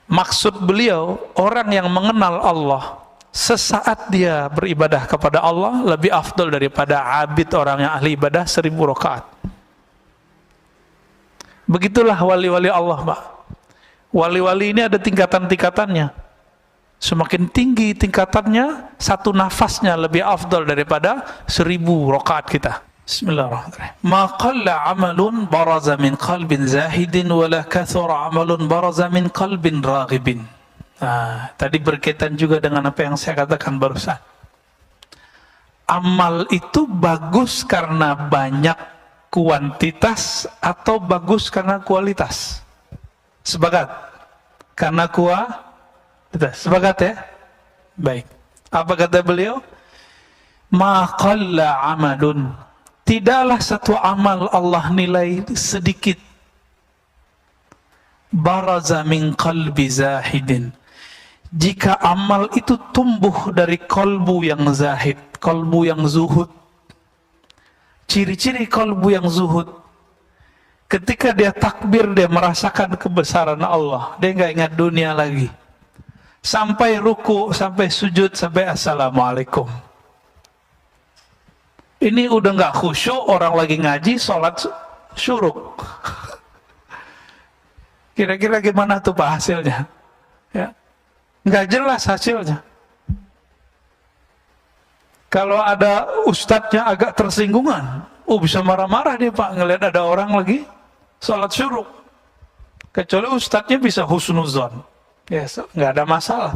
Maksud beliau, orang yang mengenal Allah sesaat dia beribadah kepada Allah lebih afdal daripada abid orang yang ahli ibadah 1000 rakaat. Begitulah wali-wali Allah, Pak. Wali-wali ini ada tingkatan-tingkatannya. Semakin tinggi tingkatannya, satu nafasnya lebih afdal daripada 1000 rakaat kita. Bismillahirrahmanirrahim. Ma qalla amalun baraza min qalbin zahidin wala kathura amalun baraza min qalbin raghibin. Nah, tadi berkaitan juga dengan apa yang saya katakan barusan. Amal itu bagus karena banyak kuantitas atau bagus karena kualitas? Sepakat? Karena kualitas. Sepakat ya? Baik. Apa kata beliau? Ma qalla amalun. Tidaklah satu amal Allah nilai sedikit. Baraza min qalbi zahidin. Jika amal itu tumbuh dari kolbu yang zahid, kolbu yang zuhud. Ciri-ciri kolbu yang zuhud, ketika dia takbir, dia merasakan kebesaran Allah, dia nggak ingat dunia lagi. Sampai ruku, sampai sujud, sampai assalamualaikum. Ini udah nggak khusyuk, orang lagi ngaji, sholat syuruk. Kira-kira gimana tuh Pak hasilnya? Ya. Nggak jelas hasilnya. Kalau ada ustadznya agak tersinggungan, bisa marah-marah dia Pak, ngelihat ada orang lagi sholat syuruk. Kecuali ustadznya bisa husnuzon, ya nggak ada masalah.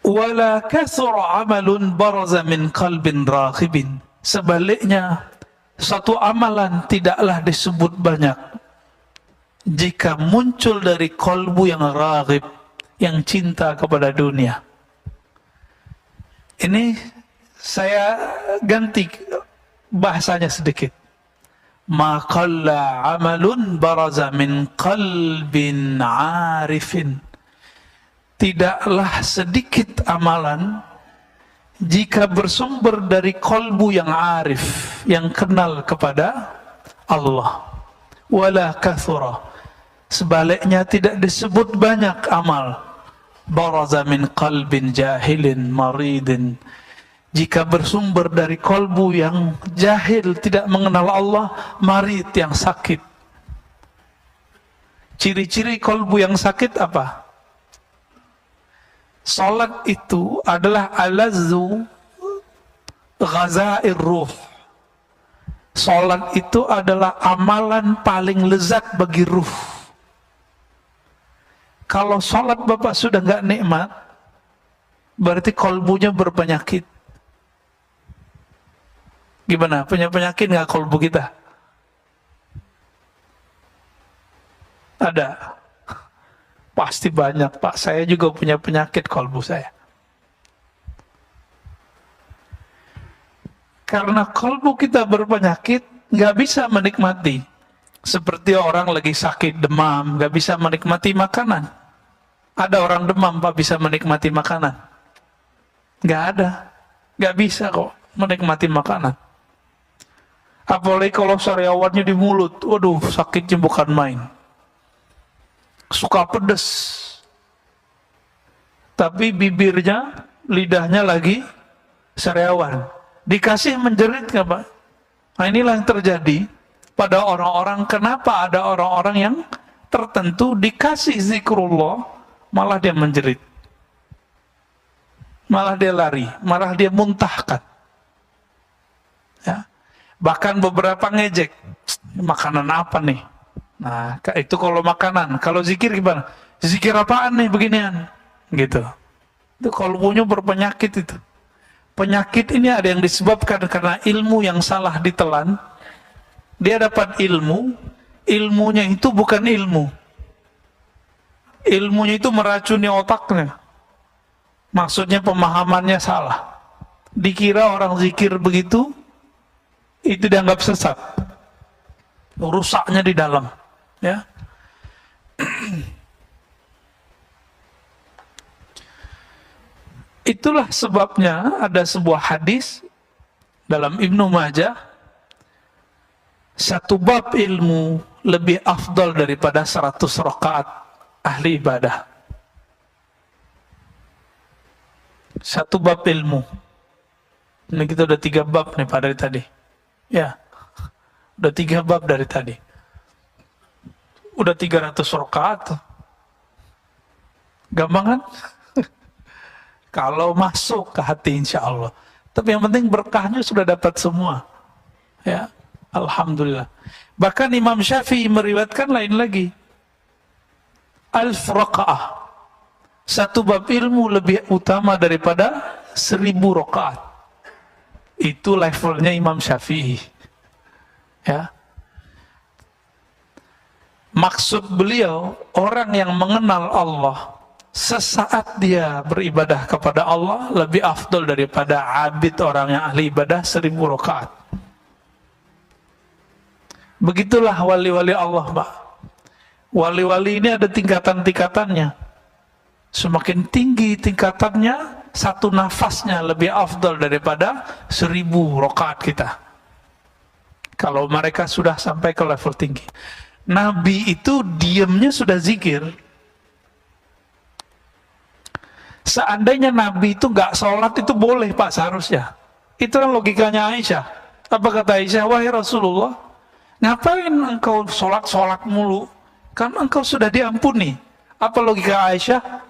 Wala kathura amalun baraza min qalbin raghibin. Sebaliknya, satu amalan tidaklah disebut banyak jika muncul dari kolbu yang raghib, yang cinta kepada dunia. Ini saya ganti bahasanya sedikit. Ma qalla amalun baraza min qalbin arifin. Tidaklah sedikit amalan jika bersumber dari kolbu yang arif, yang kenal kepada Allah. Wala kathura. Sebaliknya tidak disebut banyak amal. Baraza min qalbin jahilin maridin. Jika bersumber dari kolbu yang jahil, tidak mengenal Allah, marid, yang sakit. Ciri-ciri kolbu yang sakit apa? Salat itu adalah alazzu ghazair ruh. Salat itu adalah amalan paling lezat bagi ruh. Kalau salat Bapak sudah nggak nikmat, berarti kolbunya berpenyakit. Gimana? Punya penyakit nggak kolbu kita? Ada? Pasti banyak Pak. Saya juga punya penyakit kolbu saya. Karena kolbu kita berpenyakit, nggak bisa menikmati. Seperti orang lagi sakit demam, nggak bisa menikmati makanan. Ada orang demam Pak bisa menikmati makanan? Nggak ada, nggak bisa kok menikmati makanan. Apalagi kalau sariawannya di mulut, waduh sakitnya bukan main. Suka pedes, tapi bibirnya, lidahnya lagi sariawan. Dikasih menjerit nggak Pak? Nah inilah yang terjadi pada orang-orang. Kenapa ada orang-orang yang tertentu dikasih zikrullah, malah dia menjerit, malah dia lari, malah dia muntahkan. Ya. Bahkan beberapa ngejek, makanan apa nih? Nah itu kalau makanan. Kalau zikir gimana? Zikir apaan nih beginian? Gitu. Itu kolbunya berpenyakit itu. Penyakit ini ada yang disebabkan karena ilmu yang salah ditelan. Dia dapat ilmu, ilmunya itu bukan ilmu. Ilmunya itu meracuni otaknya. Maksudnya pemahamannya salah. Dikira orang zikir begitu, itu dianggap sesat. Rusaknya di dalam. Ya. Itulah sebabnya ada sebuah hadis dalam Ibnu Majah, satu bab ilmu lebih afdal daripada 100 rakaat ahli ibadah. Satu bab ilmu. Ini kita udah 3 bab nih Pak dari tadi. Ya, udah 3 bab dari tadi. Udah 300 rakaat. Gampang kan? Kalau masuk ke hati insya Allah. Tapi yang penting berkahnya sudah dapat semua. Ya, alhamdulillah. Bahkan Imam Syafi'i meriwayatkan lain lagi. 1000 rakaah. Satu bab ilmu lebih utama daripada 1000 rakaat. Itu levelnya Imam Syafi'i. Ya. Maksud beliau, orang yang mengenal Allah, sesaat dia beribadah kepada Allah lebih afdol daripada abid orang yang ahli ibadah 1000 rakaat. Begitulah wali-wali Allah, Pak. Wali-wali ini ada tingkatan-tingkatannya. Semakin tinggi tingkatannya, satu nafasnya lebih afdal daripada 1000 rakaat kita. Kalau mereka sudah sampai ke level tinggi. Nabi itu diamnya sudah zikir. Seandainya Nabi itu nggak sholat itu boleh Pak seharusnya. Itulah logikanya Aisyah. Apa kata Aisyah? Wahai Rasulullah, ngapain engkau sholat mulu? Kan engkau sudah diampuni. Apa logika Aisyah?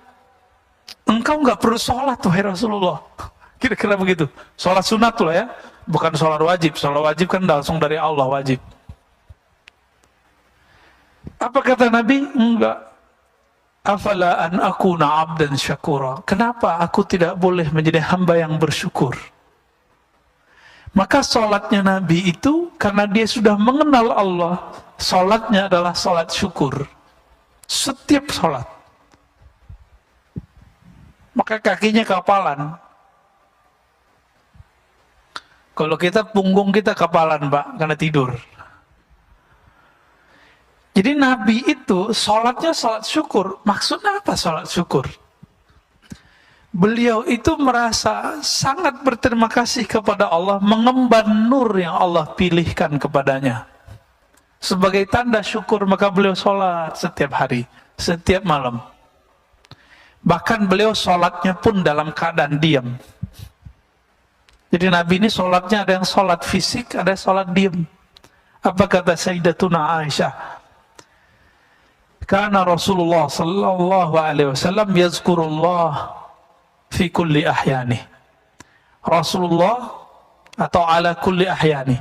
Engkau nggak perlu sholat, wahai Rasulullah. Kira-kira begitu. Sholat sunat lah ya, bukan sholat wajib. Sholat wajib kan langsung dari Allah wajib. Apa kata Nabi? Enggak. Afala an akuna abdan syakura. Kenapa aku tidak boleh menjadi hamba yang bersyukur? Maka sholatnya Nabi itu karena dia sudah mengenal Allah, sholatnya adalah sholat syukur. Setiap sholat. Maka kakinya kapalan. Kalau kita punggung kita kapalan Pak, karena tidur. Jadi Nabi itu sholatnya sholat syukur. Maksudnya apa sholat syukur? Beliau itu merasa sangat berterima kasih kepada Allah mengemban nur yang Allah pilihkan kepadanya. Sebagai tanda syukur maka beliau sholat setiap hari, setiap malam. Bahkan beliau sholatnya pun dalam keadaan diam. Jadi Nabi ini sholatnya ada yang sholat fisik, ada yang sholat diam. Apa kata Sayyidatuna Aisyah? Karena Rasulullah sallallahu alaihi wasallam yazkurullah fi kulli ahyani. Rasulullah atau ala kulli ahyani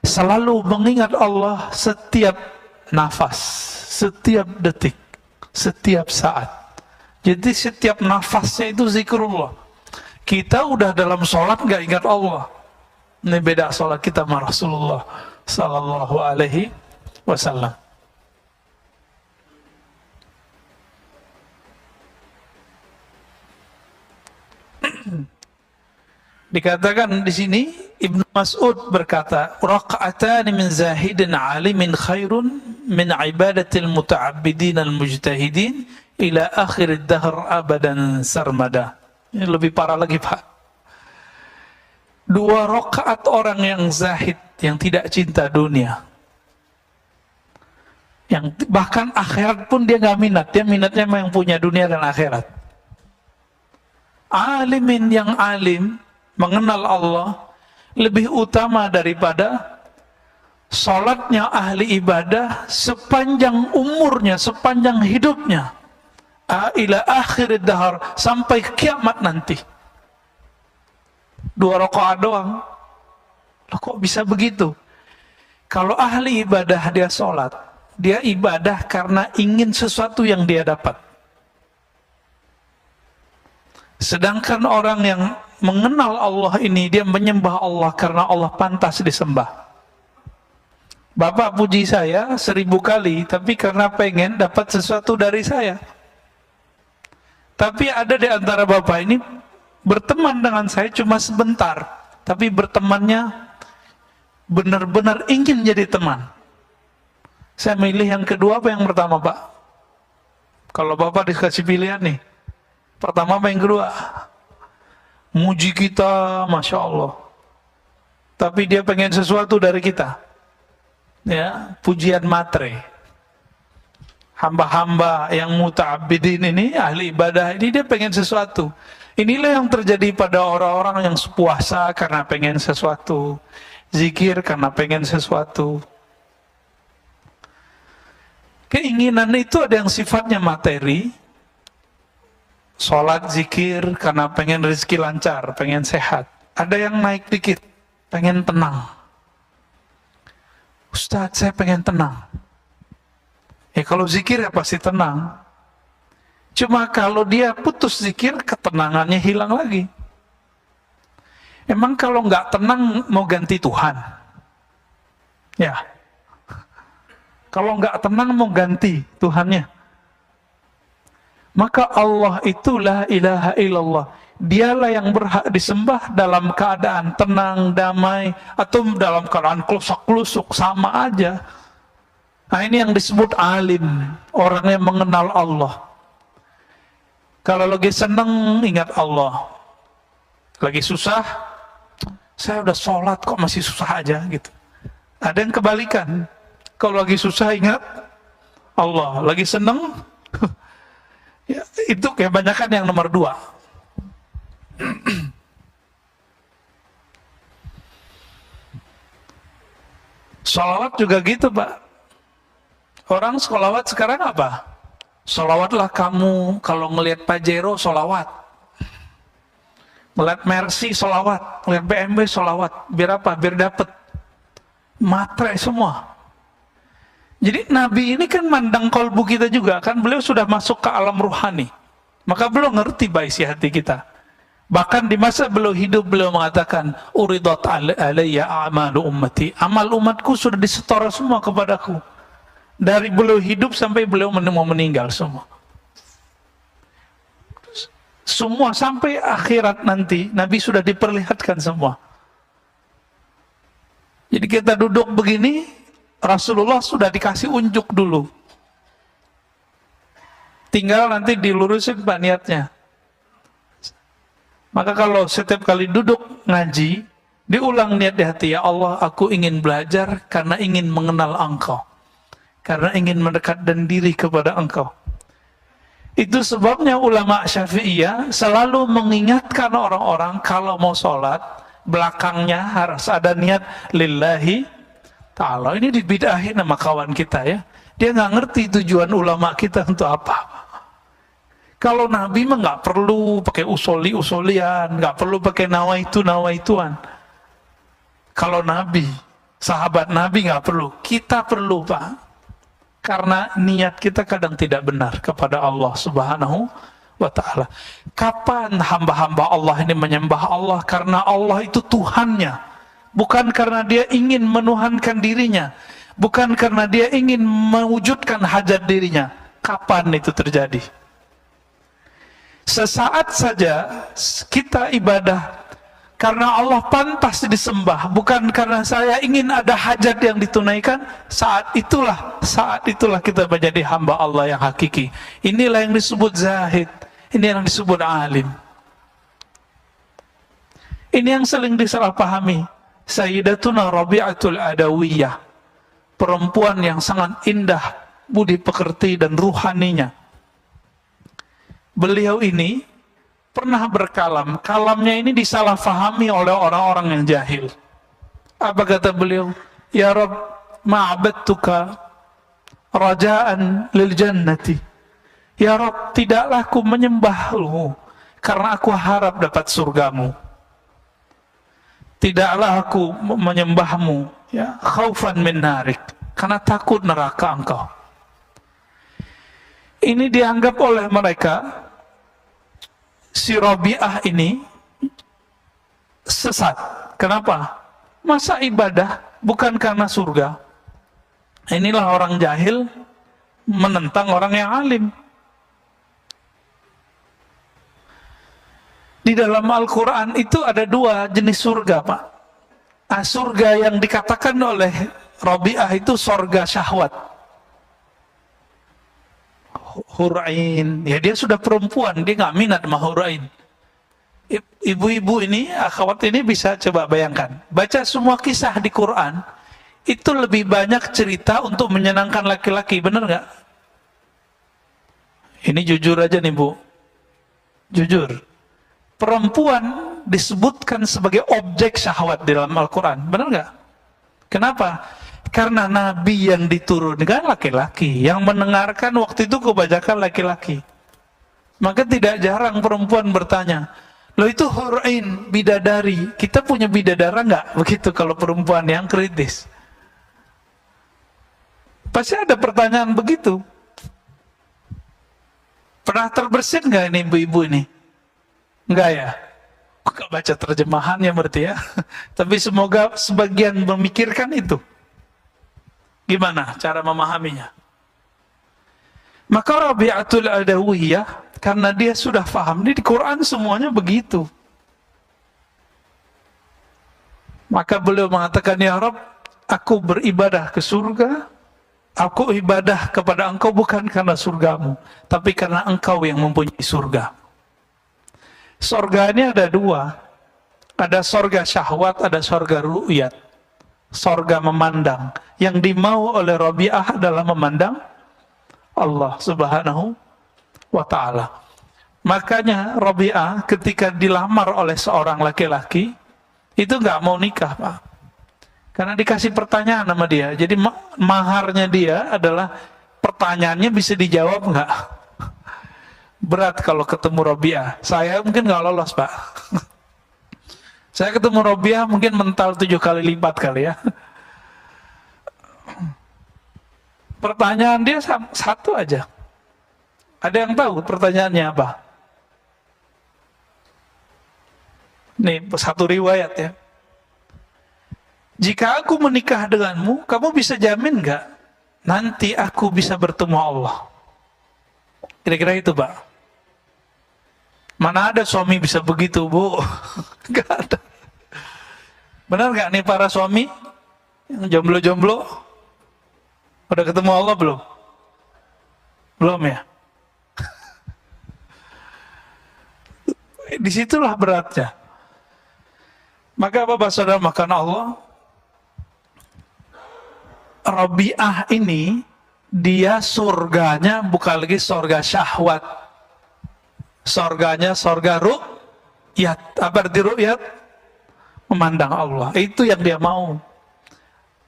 selalu mengingat Allah setiap nafas, setiap detik, setiap saat. Jadi setiap nafasnya itu zikrullah. Kita udah dalam sholat nggak ingat Allah. Ini beda sholat kita sama Rasulullah sallallahu alaihi wasallam. Dikatakan di sini Ibnu Mas'ud berkata, raqa'atan min zahidin alimin khairun min ibadatil muta'abbidin al-mujtahidin ila akhir dahr abadan sarmada. Ini lebih parah lagi Pak. 2 rakaat orang yang zahid, yang tidak cinta dunia, yang bahkan akhirat pun dia nggak minat, dia minatnya yang punya dunia dan akhirat. Alimin yang alim, mengenal Allah, lebih utama daripada sholatnya ahli ibadah sepanjang umurnya, sepanjang hidupnya. Ila akhir dahar, sampai kiamat nanti. 2 rakaat doang. Loh, kok bisa begitu? Kalau ahli ibadah dia sholat, dia ibadah karena ingin sesuatu yang dia dapat. Sedangkan orang yang mengenal Allah ini, dia menyembah Allah karena Allah pantas disembah. Bapak puji saya 1000 kali, tapi karena pengen dapat sesuatu dari saya. Tapi ada di antara bapak ini berteman dengan saya cuma sebentar, tapi bertemannya benar-benar ingin jadi teman. Saya milih yang kedua apa yang pertama Pak? Kalau bapak dikasih pilihan nih, pertama apa yang kedua? Muji kita, Masya Allah. Tapi dia pengen sesuatu dari kita. ya, pujian matre. Hamba-hamba yang muta'abbidin ini, ahli ibadah ini, dia pengen sesuatu. Inilah yang terjadi pada orang-orang yang puasa karena pengen sesuatu, zikir karena pengen sesuatu. Keinginan itu ada yang sifatnya materi, sholat, zikir karena pengen rezeki lancar, pengen sehat. Ada yang naik dikit, pengen tenang. Ustadz, saya pengen tenang. Ya kalau zikir ya pasti tenang. Cuma kalau dia putus zikir, ketenangannya hilang lagi. Emang kalau nggak tenang mau ganti Tuhan? Ya. Kalau nggak tenang mau ganti Tuhannya. Maka Allah itu la ilaha illallah. Dialah yang berhak disembah dalam keadaan tenang, damai, atau dalam keadaan klusak-klusuk, sama aja. Nah ini yang disebut alim, orang yang mengenal Allah. Kalau lagi senang ingat Allah, lagi susah, saya udah sholat kok masih susah aja gitu. Ada yang kebalikan, kalau lagi susah ingat Allah, lagi senang, ya, itu kebanyakan yang nomor 2. Sholawat juga gitu Pak. Orang sholawat sekarang apa? Sholawatlah kamu, kalau ngelihat Pajero sholawat, ngelihat Mercy sholawat, ngelihat BMW sholawat. Biar apa? Biar dapat matre semua. Jadi Nabi ini kan mandang kolbu kita juga, kan beliau sudah masuk ke alam ruhani. Maka beliau ngerti isi hati kita. Bahkan di masa beliau hidup, beliau mengatakan, uridat alayya a'malu ummati. Amal umatku sudah disetor semua kepadaku. Dari beliau hidup sampai beliau mau meninggal semua. Semua sampai akhirat nanti, Nabi sudah diperlihatkan semua. Jadi kita duduk begini, Rasulullah sudah dikasih unjuk dulu. Tinggal nanti dilurusin Pak niatnya. Maka kalau setiap kali duduk ngaji, diulang niat di hati, ya Allah, aku ingin belajar karena ingin mengenal Engkau. Karena ingin mendekat dan diri kepada Engkau. Itu sebabnya ulama Syafi'iyah selalu mengingatkan orang-orang kalau mau sholat, belakangnya harus ada niat lillahi ta'ala. Ini dibidahin sama kawan kita ya. Dia nggak ngerti tujuan ulama kita untuk apa. Kalau Nabi mah nggak perlu pakai usoli-usolian, nggak perlu pakai nawaituan. Kalau Nabi, sahabat Nabi nggak perlu, kita perlu Pak. Karena niat kita kadang tidak benar kepada Allah Subhanahu wa ta'ala. Kapan hamba-hamba Allah ini menyembah Allah? Karena Allah itu Tuhannya. Bukan karena dia ingin menuhankan dirinya. Bukan karena dia ingin mewujudkan hajat dirinya. Kapan itu terjadi? Sesaat saja kita ibadah karena Allah pantas disembah, bukan karena saya ingin ada hajat yang ditunaikan. Saat itulah kita menjadi hamba Allah yang hakiki. Inilah yang disebut zahid, ini yang disebut alim. Ini yang sering disalahpahami. Sayyidatuna Rabi'atul Adawiyah, perempuan yang sangat indah budi pekerti dan ruhaninya. Beliau ini pernah berkalam, kalamnya ini disalahfahami oleh orang-orang yang jahil. Apa kata beliau? Ya Rabb, ma'abadtuka raja'an lil jannati. Ya Rabb, tidaklah aku menyembahmu karena aku harap dapat surgamu. Tidaklah aku menyembahmu ya, khaufan min narik, karena takut neraka engkau. Ini dianggap oleh mereka, si Rabi'ah ini sesat. Kenapa? Masa ibadah bukan karena surga? Inilah orang jahil menentang orang yang alim. Di dalam Al-Quran itu ada 2 jenis surga Pak. Surga yang dikatakan oleh Rabi'ah itu surga syahwat. Hurain, ya dia sudah perempuan, dia nggak minat sama hurain. Ibu-ibu ini, akhwat ini bisa coba bayangkan, baca semua kisah di Quran, itu lebih banyak cerita untuk menyenangkan laki-laki, bener nggak? Ini jujur aja nih Bu, jujur. Perempuan disebutkan sebagai objek syahwat di dalam Al-Quran, bener nggak? Kenapa? Karena Nabi yang diturunkan laki-laki, yang mendengarkan waktu itu kebanyakan laki-laki. Maka tidak jarang perempuan bertanya, loh itu hurain, bidadari, kita punya bidadara nggak? Begitu kalau perempuan yang kritis. Pasti ada pertanyaan begitu. Pernah terbersit nggak ini ibu-ibu ini? Enggak ya? Enggak baca terjemahannya berarti ya. Tapi semoga sebagian memikirkan itu. Gimana cara memahaminya? Maka Rabi'atul Adawiyah, karena dia sudah paham, di Quran semuanya begitu. Maka beliau mengatakan, ya Rabb, aku beribadah ke surga, aku ibadah kepada engkau bukan karena surgamu, tapi karena engkau yang mempunyai surga. Surga ini ada dua, ada surga syahwat, ada surga ru'yat, surga memandang. Yang dimau oleh Rabi'ah adalah memandang Allah subhanahu wa ta'ala. Makanya Rabi'ah ketika dilamar oleh seorang laki-laki, itu nggak mau nikah Pak, karena dikasih pertanyaan sama dia. Jadi maharnya dia adalah pertanyaannya bisa dijawab nggak. Berat kalau ketemu Rabi'ah. Saya mungkin nggak lolos Pak. Saya ketemu Rabi'ah mungkin mental 7 kali lipat kali ya. Pertanyaan dia satu aja. Ada yang tahu pertanyaannya apa? Nih, satu riwayat ya. Jika aku menikah denganmu, kamu bisa jamin nggak nanti aku bisa bertemu Allah? Kira-kira itu Pak. Mana ada suami bisa begitu Bu? Nggak ada. Benar nggak nih para suami yang jomblo-jomblo? Udah ketemu Allah belum? Belum ya? Disitulah beratnya. Maka Bapak Saudara makan Allah, Rabi'ah ini dia surganya bukan lagi surga syahwat, surganya surga ru'yat. Apa arti ru'yat? Memandang Allah. Itu yang dia mau.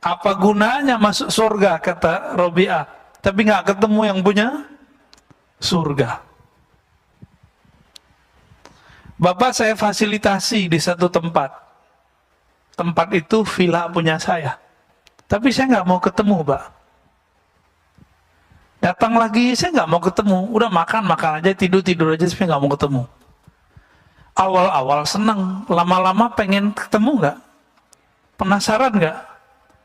Apa gunanya masuk surga, kata Rabi'ah, tapi nggak ketemu yang punya surga. Bapak saya fasilitasi di satu tempat. Tempat itu villa punya saya. Tapi saya nggak mau ketemu Pak. Datang lagi saya nggak mau ketemu. Udah makan aja, tidur aja, tapi nggak mau ketemu. Awal-awal senang, lama-lama pengen ketemu nggak? Penasaran nggak?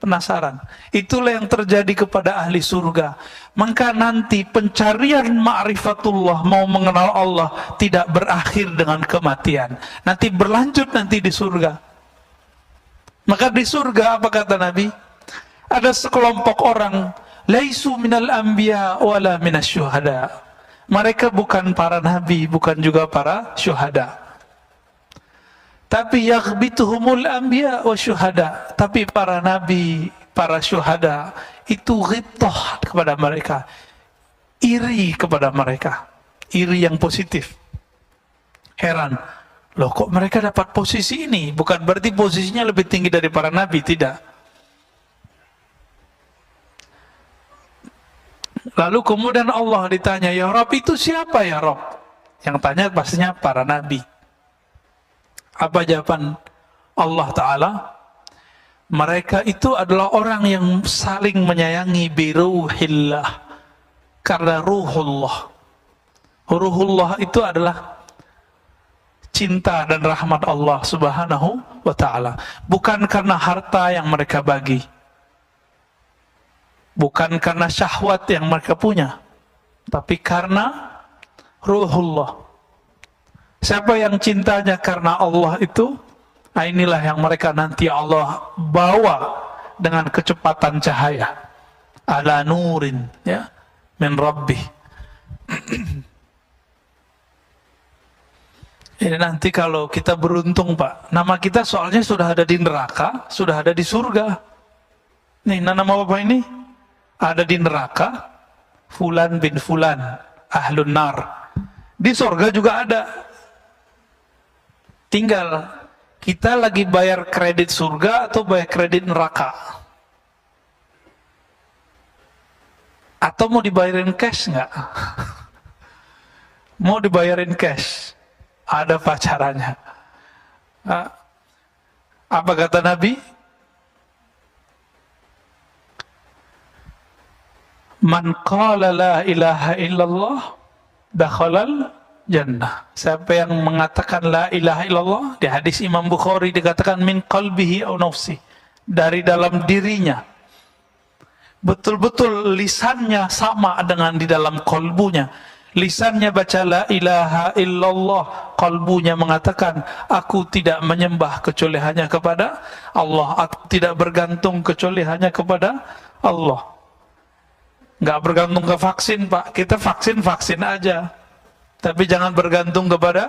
Penasaran. Itulah yang terjadi kepada ahli surga. Maka nanti pencarian ma'rifatullah, mau mengenal Allah, tidak berakhir dengan kematian. Nanti berlanjut nanti di surga. Maka di surga apa kata Nabi? Ada sekelompok orang, laisu minal anbiya wala minasyuhada. Mereka bukan para nabi, bukan juga para syuhada. Tapi yaghbituhumul anbiya wa syuhada. Tapi para nabi, para syuhada itu ghibtah kepada mereka, iri kepada mereka, iri yang positif. Heran, loh kok mereka dapat posisi ini? Bukan berarti posisinya lebih tinggi dari para nabi, tidak. Lalu kemudian Allah ditanya, ya Rabb itu siapa ya Rabb? Yang tanya pastinya para nabi. Apa jawaban Allah Ta'ala? Mereka itu adalah orang yang saling menyayangi biruhillah, karena ruhullah. Ruhullah itu adalah cinta dan rahmat Allah Subhanahu wa Ta'ala. Bukan karena harta yang mereka bagi, bukan karena syahwat yang mereka punya, tapi karena ruhullah. Siapa yang cintanya karena Allah itu, nah inilah yang mereka nanti Allah bawa dengan kecepatan cahaya. Ala nurin, ya, min Rabbih. Ini nanti kalau kita beruntung Pak, nama kita soalnya sudah ada di neraka, sudah ada di surga. Nih, nama bapak ini ada di neraka, Fulan bin Fulan, ahlun nar. Di surga juga ada. Tinggal kita lagi bayar kredit surga atau bayar kredit neraka. Atau mau dibayarin cash nggak? Mau dibayarin cash? Ada pacarannya. Apa kata Nabi? Man qala la ilaha illallah dakhalal jannah. Siapa yang mengatakan la ilaha illallah, di hadis Imam Bukhari dikatakan min qalbihi au nafsi, dari dalam dirinya. Betul-betul lisannya sama dengan di dalam kolbunya. Lisannya baca la ilaha illallah, kalbunya mengatakan aku tidak menyembah kecuali hanya kepada Allah, aku tidak bergantung kecuali hanya kepada Allah. Nggak bergantung ke vaksin, Pak. Kita vaksin aja, tapi jangan bergantung kepada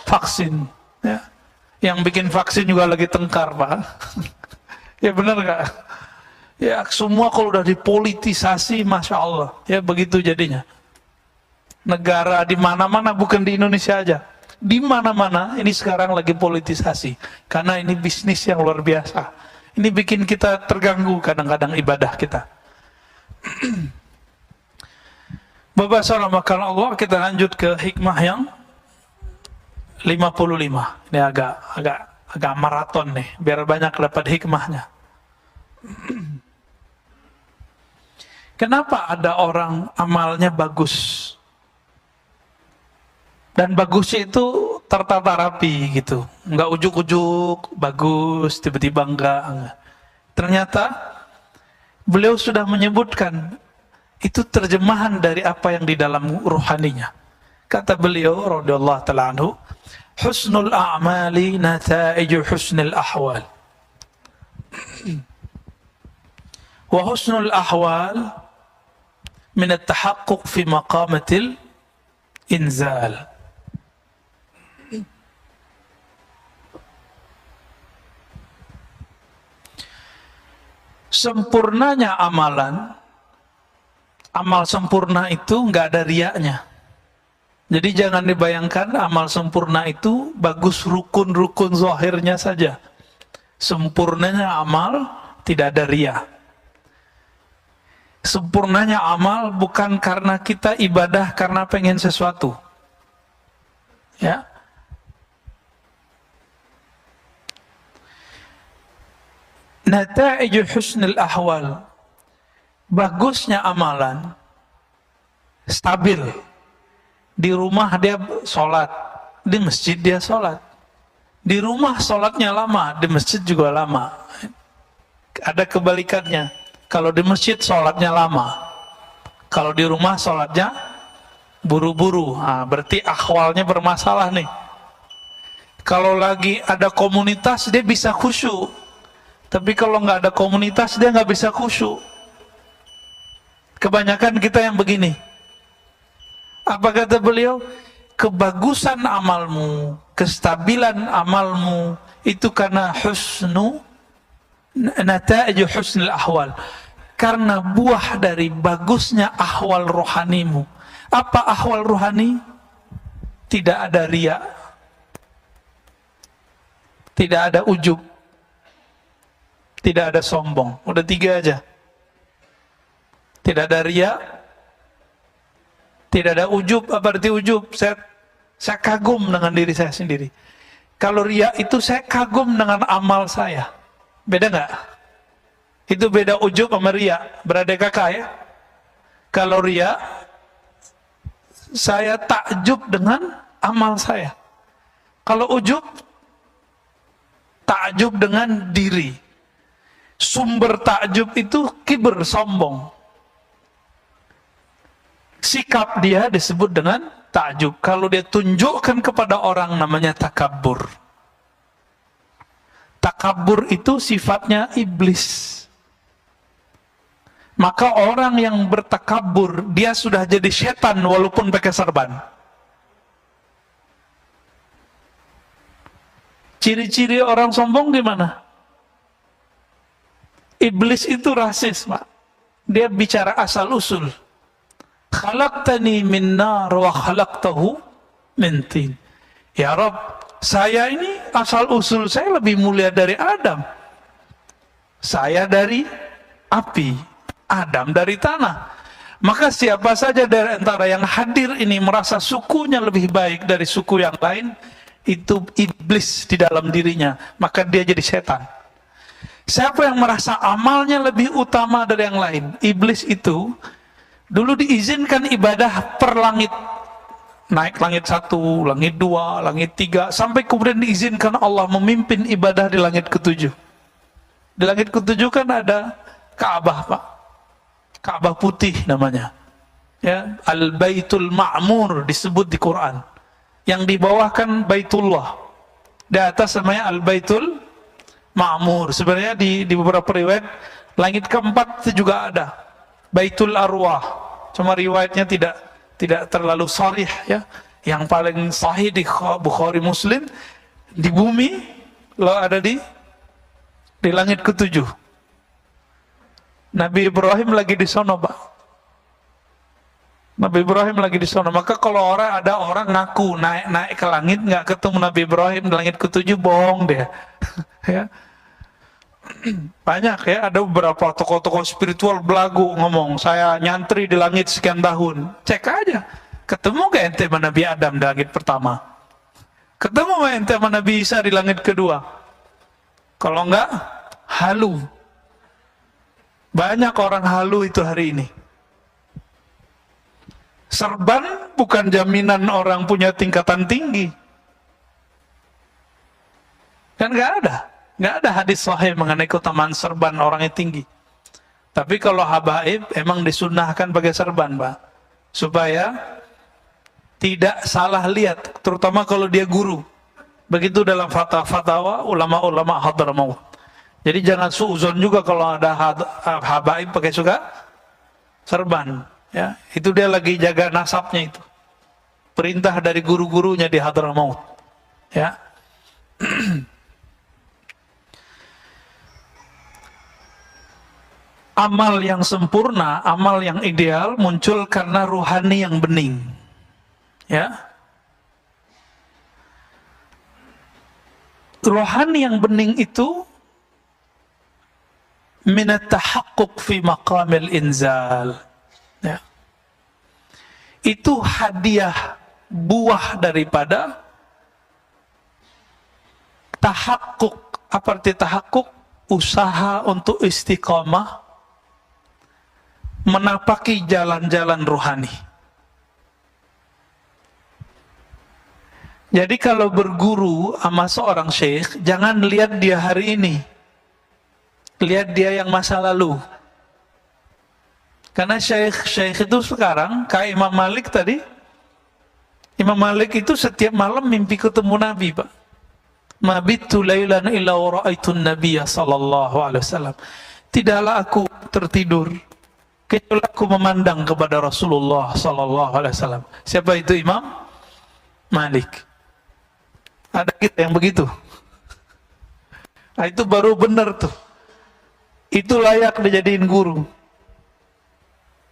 vaksin, ya. Yang bikin vaksin juga lagi tengkar, Pak. Ya benar nggak? Ya semua kalau udah dipolitisasi, masya Allah, ya begitu jadinya. Negara di mana-mana, bukan di Indonesia aja, di mana-mana ini sekarang lagi politisasi, karena ini bisnis yang luar biasa. Ini bikin kita terganggu kadang-kadang ibadah kita. Bapak saudara Allah, kita lanjut ke hikmah yang 55. Ini agak maraton nih, biar banyak dapat hikmahnya. Kenapa ada orang amalnya bagus? Dan bagusnya itu tertata rapi gitu, nggak ujuk-ujuk bagus tiba-tiba enggak. Ternyata beliau sudah menyebutkan itu terjemahan dari apa yang di dalam ruhaninya. Kata beliau radhiyallahu ta'ala anhu, husnul a'mali nata'iju husnul ahwal, wa husnul ahwal min at-tahaqquq fi maqamatil inzal. Sempurnanya amalan, amal sempurna itu nggak ada riaknya. Jadi jangan dibayangkan amal sempurna itu bagus rukun-rukun zahirnya saja. Sempurnanya amal tidak ada riak. Sempurnanya amal bukan karena kita ibadah karena pengen sesuatu, ya. Nata'iju husnul ahwal, bagusnya amalan stabil. Di rumah dia sholat, di masjid dia sholat. Di rumah sholatnya lama, di masjid juga lama. Ada kebalikannya, kalau di masjid sholatnya lama, kalau di rumah sholatnya buru-buru. Berarti ahwalnya bermasalah nih. Kalau lagi ada komunitas dia bisa khusyuk, tapi kalau nggak ada komunitas dia nggak bisa khusyuk. Kebanyakan kita yang begini. Apa kata beliau? Kebagusan amalmu, kestabilan amalmu itu karena nata'iju husnul ahwal, karena buah dari bagusnya ahwal rohanimu. Apa ahwal rohani? Tidak ada riya, tidak ada ujub, tidak ada sombong. Udah 3 aja. Tidak ada riya, tidak ada ujub. Apa arti ujub? Saya kagum dengan diri saya sendiri. Kalau riya itu saya kagum dengan amal saya. Beda nggak? Itu beda ujub sama riya. Berada kakak ya? Kalau riya, saya takjub dengan amal saya. Kalau ujub, takjub dengan diri. Sumber takjub itu kibir, sombong. Sikap dia disebut dengan takjub. Kalau dia tunjukkan kepada orang namanya takabur. Takabur itu sifatnya iblis. Maka orang yang bertakabur, dia sudah jadi setan walaupun pakai serban. Ciri-ciri orang sombong gimana? Iblis itu rasis, Pak. Dia bicara asal usul. Khalaqtani min nar wa khalaqtahu min tin. Ya Rabb, saya ini asal usul saya lebih mulia dari Adam. Saya dari api, Adam dari tanah. Maka siapa saja dari antara yang hadir ini merasa sukunya lebih baik dari suku yang lain, itu iblis di dalam dirinya, maka dia jadi setan. Siapa yang merasa amalnya lebih utama dari yang lain, iblis itu dulu diizinkan ibadah per langit, naik langit 1, langit 2, langit 3, sampai kemudian diizinkan Allah memimpin ibadah di langit ke-7. Di langit ke-7 kan ada Ka'bah, Pak. Ka'bah putih namanya. Ya, Al-Baitul Ma'mur disebut di Quran. Yang di bawah kan Baitullah. Di atas namanya Al-Baitul Ma'mur. Sebenarnya di beberapa riwayat langit keempat itu juga ada Baitul Arwah. Cuma riwayatnya tidak terlalu sharih ya. Yang paling sahih di Bukhari Muslim, di bumi lo ada di langit ke-7. Nabi Ibrahim lagi di sono, Pak. Nabi Ibrahim lagi di sono. Maka kalau ada orang ngaku naik ke langit nggak ketemu Nabi Ibrahim di langit ke-7, bohong dia. Ya. Banyak ya, ada beberapa tokoh-tokoh spiritual belagu ngomong, saya nyantri di langit sekian tahun. Cek aja, ketemu gak ente sama Nabi Adam di langit pertama? Ketemu gak ente sama Nabi Isa di langit kedua? Kalau enggak, halu. Banyak orang halu itu hari ini. Serban bukan jaminan orang punya tingkatan tinggi. Kan nggak ada hadis sahih mengenai keutamaan serban orangnya tinggi. Tapi kalau habaib emang disunnahkan pakai serban, Pak, supaya tidak salah lihat, terutama kalau dia guru. Begitu dalam fatwa ulama-ulama Hadramaut. Jadi jangan suuzon juga kalau ada habaib pakai suka serban. Ya, itu dia lagi jaga nasabnya itu. Perintah dari guru-gurunya di Hadramaut. Ya. Amal yang sempurna, amal yang ideal muncul karena ruhani yang bening. Ya. Rohani yang bening itu minat tahaqquq fi maqamil inzal. Ya. Itu hadiah, buah daripada tahaqquq. Apa arti tahaqquq? Usaha untuk istiqamah menapaki jalan-jalan rohani. Jadi kalau berguru sama seorang syekh, jangan lihat dia hari ini. Lihat dia yang masa lalu. Karena syekh itu sekarang, kayak Imam Malik tadi, Imam Malik itu setiap malam mimpi ketemu Nabi, Pak. Mabitu lailan illa wa ra'aitun nabiyya sallallahu alaihi wasallam. Tidaklah aku tertidur kecuali aku memandang kepada Rasulullah sallallahu alaihi wasallam. Siapa itu Imam Malik? Ada kita yang begitu. Nah, itu baru benar tuh. Itu layak dijadiin guru.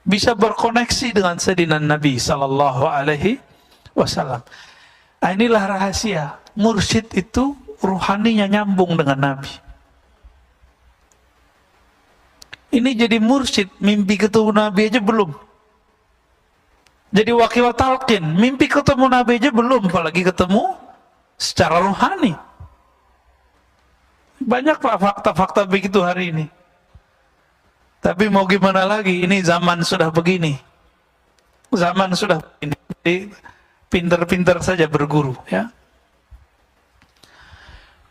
Bisa berkoneksi dengan Sayyidina Nabi sallallahu alaihi wasallam. Nah, inilah rahasia. Mursyid itu ruhaninya nyambung dengan Nabi. Ini jadi mursyid, mimpi ketemu Nabi aja belum. Jadi wakil talqin, mimpi ketemu Nabi aja belum, apalagi ketemu secara rohani. Banyak Pak fakta-fakta begitu hari ini. Tapi mau gimana lagi, ini zaman sudah begini. Zaman sudah begini. Jadi pinter-pinter saja berguru, ya.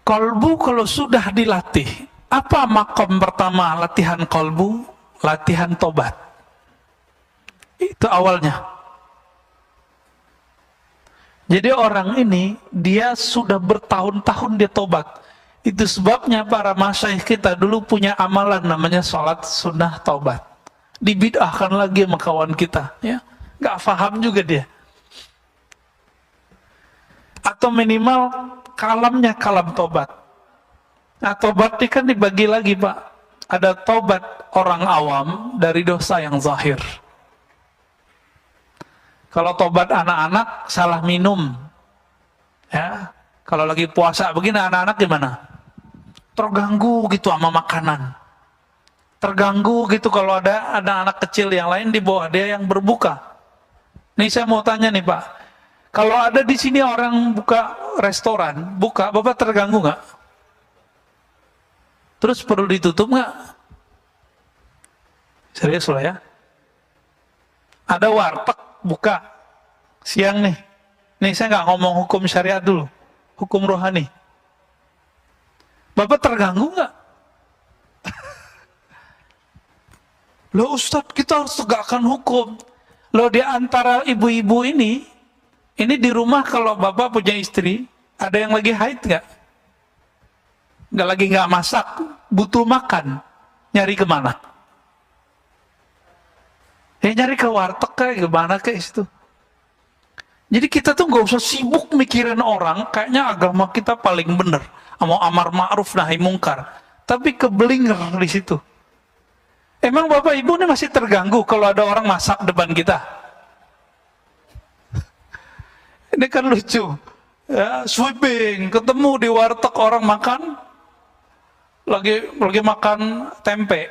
Kolbu kalau sudah dilatih, apa makom pertama latihan kolbu? Latihan tobat. Itu awalnya. Jadi orang ini, dia sudah bertahun-tahun dia tobat. Itu sebabnya para masyayikh kita dulu punya amalan namanya sholat sunnah taubat. Dibid'ahkan lagi sama kawan kita, ya. Nggak paham juga dia. Atau minimal kalamnya kalam tobat. Nah, tobat ini kan dibagi lagi, Pak. ada tobat orang awam dari dosa yang zahir. Kalau tobat anak-anak salah minum, ya. Kalau lagi puasa begini anak-anak gimana? Terganggu gitu sama makanan. Terganggu gitu kalau ada anak-anak kecil yang lain di bawah dia yang berbuka. Nih saya mau tanya nih Pak, kalau ada di sini orang buka restoran, buka, Bapak terganggu nggak? Terus perlu ditutup nggak? Serius loh ya. Ada warteg buka siang nih. Nih saya nggak ngomong hukum syariat dulu, hukum rohani. Bapak terganggu nggak? Loh Ustadz, kita harus tegakkan hukum. Loh di antara ibu-ibu ini di rumah kalau bapak punya istri, ada yang lagi haid nggak? Nggak masak, butuh makan, nyari kemana? Ya nyari ke warteg kayak gimana kayak itu. Jadi kita tuh nggak usah sibuk mikirin orang, kayaknya agama kita paling bener, mau amar ma'ruf nahi mungkar, tapi kebelinger di situ. Emang bapak ibu ini masih terganggu kalau ada orang masak depan kita? Ini kan lucu, ya, sweeping, ketemu di warteg orang makan, lagi makan tempe.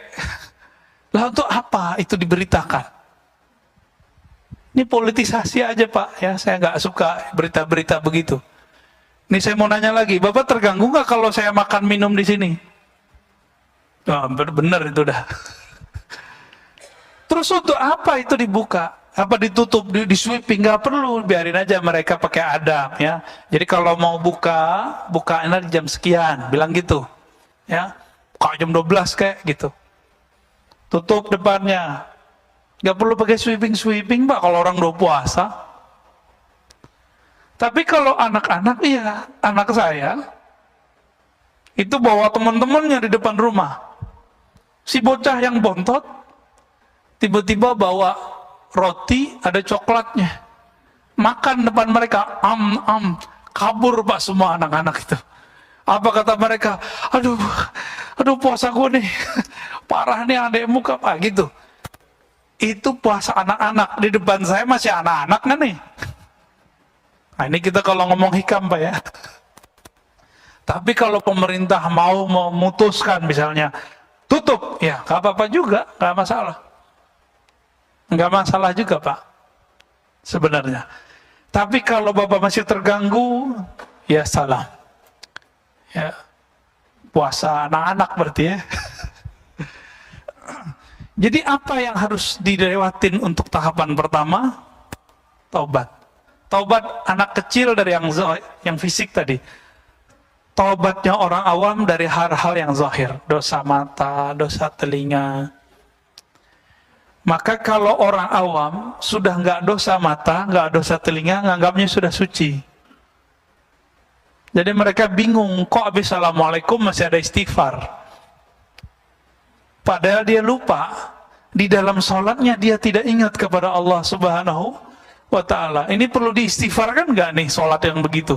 Lah untuk apa itu diberitakan? Ini politisasi aja Pak, ya saya nggak suka berita-berita begitu. Ini saya mau nanya lagi, Bapak terganggu nggak kalau saya makan minum di sini? Oh, bener itu dah. Terus untuk apa itu dibuka? Apa ditutup, di sweeping? Nggak perlu, biarin aja mereka pakai adab ya. Jadi kalau mau bukain di jam sekian, bilang gitu, ya. Buka jam 12 kayak gitu. Tutup depannya. Nggak perlu pakai sweeping Pak kalau orang udah puasa. Tapi kalau anak-anak, iya, anak saya itu bawa teman-temannya di depan rumah. Si bocah yang bontot tiba-tiba bawa roti ada coklatnya. Makan depan mereka, kabur Pak semua anak-anak itu. Apa kata mereka? Aduh puasa gue nih. Parah nih adekmu Pak gitu. Itu puasa anak-anak, di depan saya masih anak-anak kan nih. Nah ini kita kalau ngomong hikam Pak ya. Tapi kalau pemerintah mau memutuskan misalnya tutup, ya gak apa-apa juga, gak masalah. Gak masalah juga Pak, sebenarnya. Tapi kalau Bapak masih terganggu, ya salah. Ya, puasa anak-anak berarti ya. Jadi apa yang harus dilewatin untuk tahapan pertama? Taubat. Taubat anak kecil dari yang fisik tadi. Taubatnya orang awam dari hal-hal yang zahir. Dosa mata, dosa telinga. Maka kalau orang awam sudah nggak dosa mata, nggak dosa telinga, nganggapnya sudah suci. Jadi mereka bingung, kok habis assalamualaikum masih ada istighfar. Padahal dia lupa, di dalam sholatnya dia tidak ingat kepada Allah Subhanahu wa ta'ala. Ini perlu diistighfarkan nggak nih sholat yang begitu?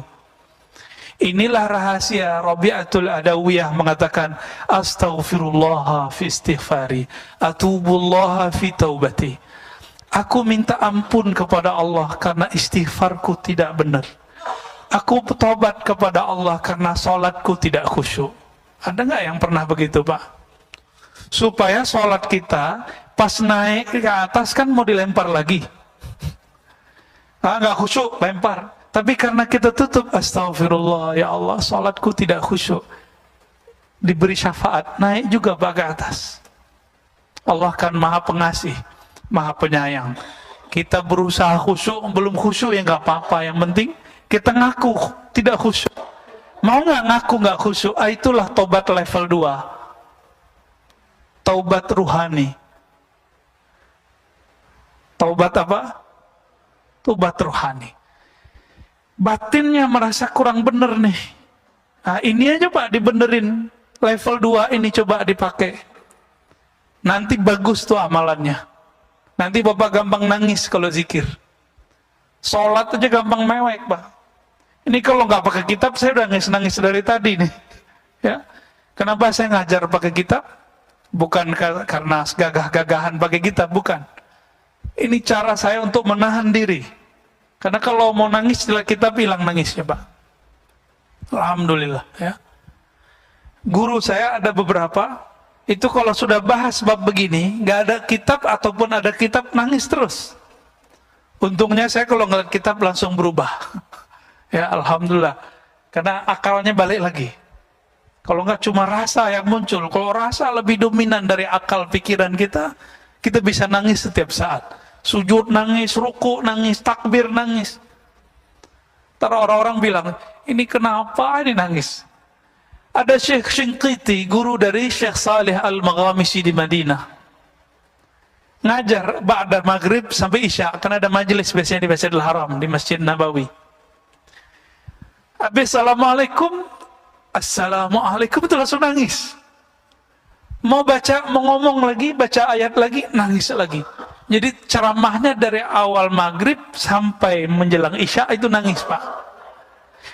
Inilah rahasia Rabi'atul Adawiyah mengatakan, astaghfirullah fi istighfari, atubullaha fi taubati. Aku minta ampun kepada Allah karena istighfarku tidak benar. Aku bertobat kepada Allah karena sholatku tidak khusyuk. Ada nggak yang pernah begitu Pak? Supaya sholat kita pas naik ke atas kan mau dilempar lagi. Nggak khusyuk, lempar. Tapi karena kita tutup, astagfirullah, ya Allah, sholatku tidak khusyuk. Diberi syafaat, naik juga Pak ke atas. Allah kan maha pengasih, maha penyayang. Kita berusaha khusyuk, belum khusyuk ya nggak apa-apa. Yang penting kita ngaku tidak khusyuk. Mau nggak ngaku nggak khusyuk? Itulah tobat level 2. Taubat ruhani. Taubat apa? Taubat ruhani. Batinnya merasa kurang bener nih. Nah ini aja Pak dibenerin. Level 2 ini coba dipakai. Nanti bagus tuh amalannya. Nanti Bapak gampang nangis kalau zikir. Sholat aja gampang mewek Pak. Ini kalau nggak pakai kitab saya udah nangis-nangis dari tadi nih. Ya. Kenapa saya ngajar pakai kitab? Bukan karena gagah-gagahan bagi kita, bukan. Ini cara saya untuk menahan diri. Karena kalau mau nangis, kita bilang nangisnya, Pak. Alhamdulillah, ya. Guru saya ada beberapa, itu kalau sudah bahas bab begini, nggak ada kitab ataupun ada kitab, nangis terus. Untungnya saya kalau ngeliat kitab langsung berubah. Ya, Alhamdulillah. Karena akalnya balik lagi. Kalau nggak cuma rasa yang muncul, kalau rasa lebih dominan dari akal pikiran kita, kita bisa nangis setiap saat. Sujud nangis, ruku nangis, takbir nangis. Ntar orang-orang bilang, ini kenapa ini nangis? Ada Syekh Shinqiti, guru dari Syekh Salih Al-Maghamisi di Madinah. Ngajar ba'da maghrib sampai isya, karena ada majelis biasanya di Masjidil Haram, di Masjid Nabawi. Habis Assalamualaikum itu langsung nangis. Mau ngomong lagi, baca ayat lagi, nangis lagi. Jadi ceramahnya dari awal maghrib sampai menjelang isya itu nangis, Pak.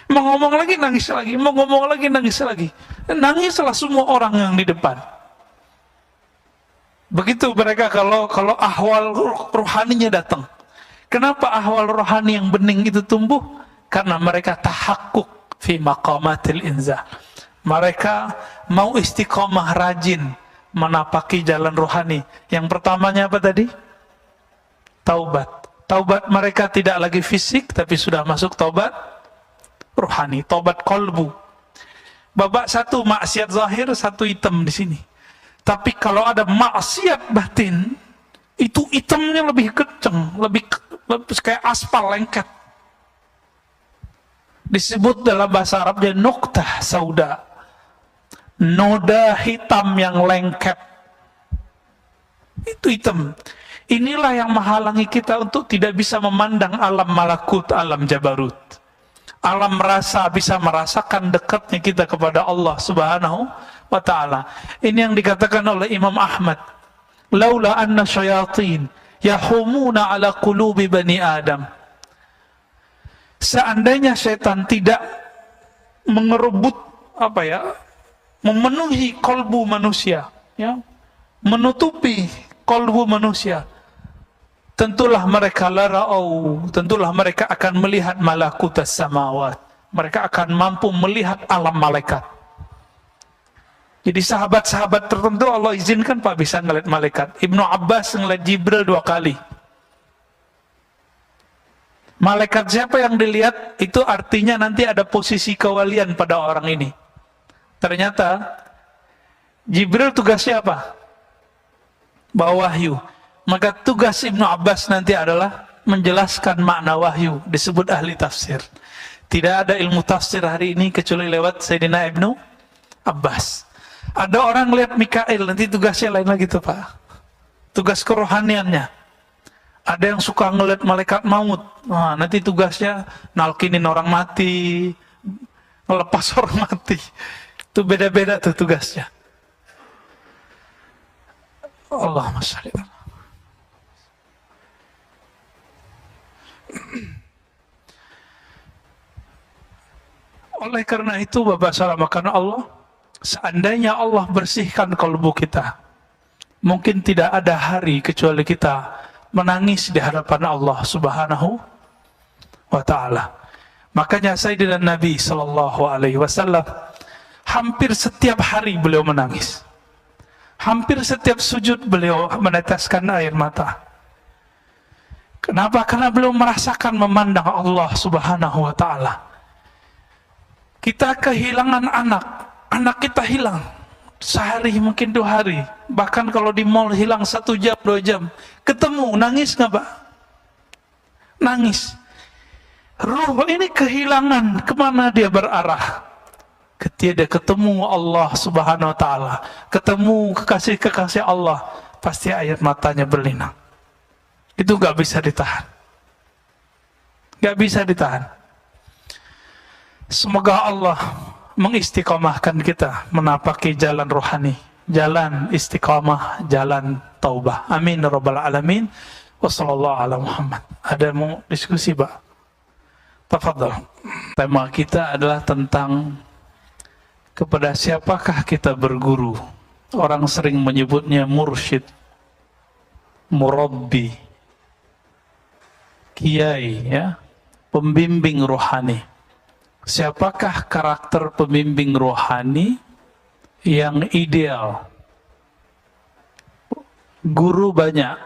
Mau ngomong lagi, nangis lagi. Mau ngomong lagi, nangis lagi. Nangislah semua orang yang di depan. Begitu mereka kalau ahwal rohaninya datang. Kenapa ahwal rohani yang bening itu tumbuh? Karena mereka tahakkuk fi maqamatil inzah. Mereka mau istiqomah, rajin menapaki jalan rohani. Yang pertamanya apa tadi? Taubat. Taubat mereka tidak lagi fisik, tapi sudah masuk taubat rohani, taubat kolbu. Babak satu maksiat zahir, satu hitam di sini. Tapi kalau ada maksiat batin, itu hitamnya lebih kenceng, lebih kayak aspal lengket. Disebut dalam bahasa Arabnya nuktah sauda, noda hitam yang lengket. Itu hitam. Inilah yang menghalangi kita untuk tidak bisa memandang alam malakut, alam jabarut. Alam rasa, bisa merasakan dekatnya kita kepada Allah Subhanahu wa ta'ala. Ini yang dikatakan oleh Imam Ahmad. Laula anna syayatin yahumuna ala qulubi bani Adam. Seandainya setan tidak mengerebut memenuhi kolbu manusia, ya, menutupi kolbu manusia, tentulah mereka tentulah mereka akan melihat malakutas samawat. Mereka akan mampu melihat alam malaikat. Jadi sahabat-sahabat tertentu Allah izinkan Pak bisa ngelihat malaikat. Ibnu Abbas ngelihat Jibril 2 kali. Malaikat siapa yang dilihat, itu artinya nanti ada posisi kewalian pada orang ini. Ternyata Jibril tugasnya apa? Bawa wahyu. Maka tugas Ibnu Abbas nanti adalah menjelaskan makna wahyu. Disebut ahli tafsir. Tidak ada ilmu tafsir hari ini kecuali lewat Sayyidina Ibnu Abbas. Ada orang lihat Mikail, nanti tugasnya lain lagi tuh Pak. Tugas kerohaniannya. Ada yang suka ngeliat malaikat maut. Nah, nanti tugasnya nalkinin orang mati, ngelepas orang mati. Itu beda-beda tuh tugasnya. Allahumma shalli. Oleh karena itu, Bapak salam karena Allah, seandainya Allah bersihkan kalbu kita, mungkin tidak ada hari kecuali kita menangis di hadapan Allah Subhanahu wa ta'ala. Makanya Sayyidina Nabi SAW hampir setiap hari beliau menangis. Hampir setiap sujud beliau meneteskan air mata. Kenapa? Karena beliau merasakan memandang Allah Subhanahu wa ta'ala. Kita kehilangan anak kita hilang. Sehari, mungkin 2 hari. Bahkan kalau di mall hilang 1 jam, 2 jam. Ketemu, nangis nggak Pak? Nangis. Ruh ini kehilangan, kemana dia berarah? Ketika dia ketemu Allah Subhanahu wa ta'ala, ketemu kekasih-kekasih Allah, pasti air matanya berlinang. Itu nggak bisa ditahan. Nggak bisa ditahan. Semoga Allah mengistiqomahkan kita menapaki jalan rohani, jalan istiqamah, jalan taubah. Amin rabbal alamin. Wassallallahu ala Muhammad. Ada mau diskusi Pak? Tafadhal. Tema kita adalah tentang kepada siapakah kita berguru. orang sering menyebutnya mursyid, murabbi, kiai, ya, pembimbing rohani. Siapakah karakter pembimbing rohani yang ideal? Guru banyak,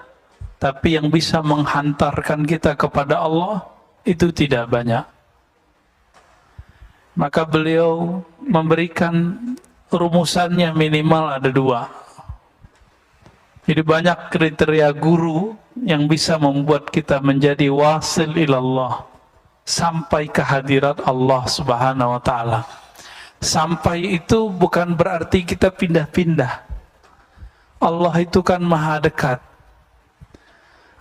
tapi yang bisa menghantarkan kita kepada Allah itu tidak banyak. Maka beliau memberikan rumusannya minimal ada 2. Jadi banyak kriteria guru yang bisa membuat kita menjadi wasil ilallah, sampai ke hadirat Allah Subhanahu wa ta'ala. Sampai itu bukan berarti kita pindah-pindah. Allah itu kan maha dekat.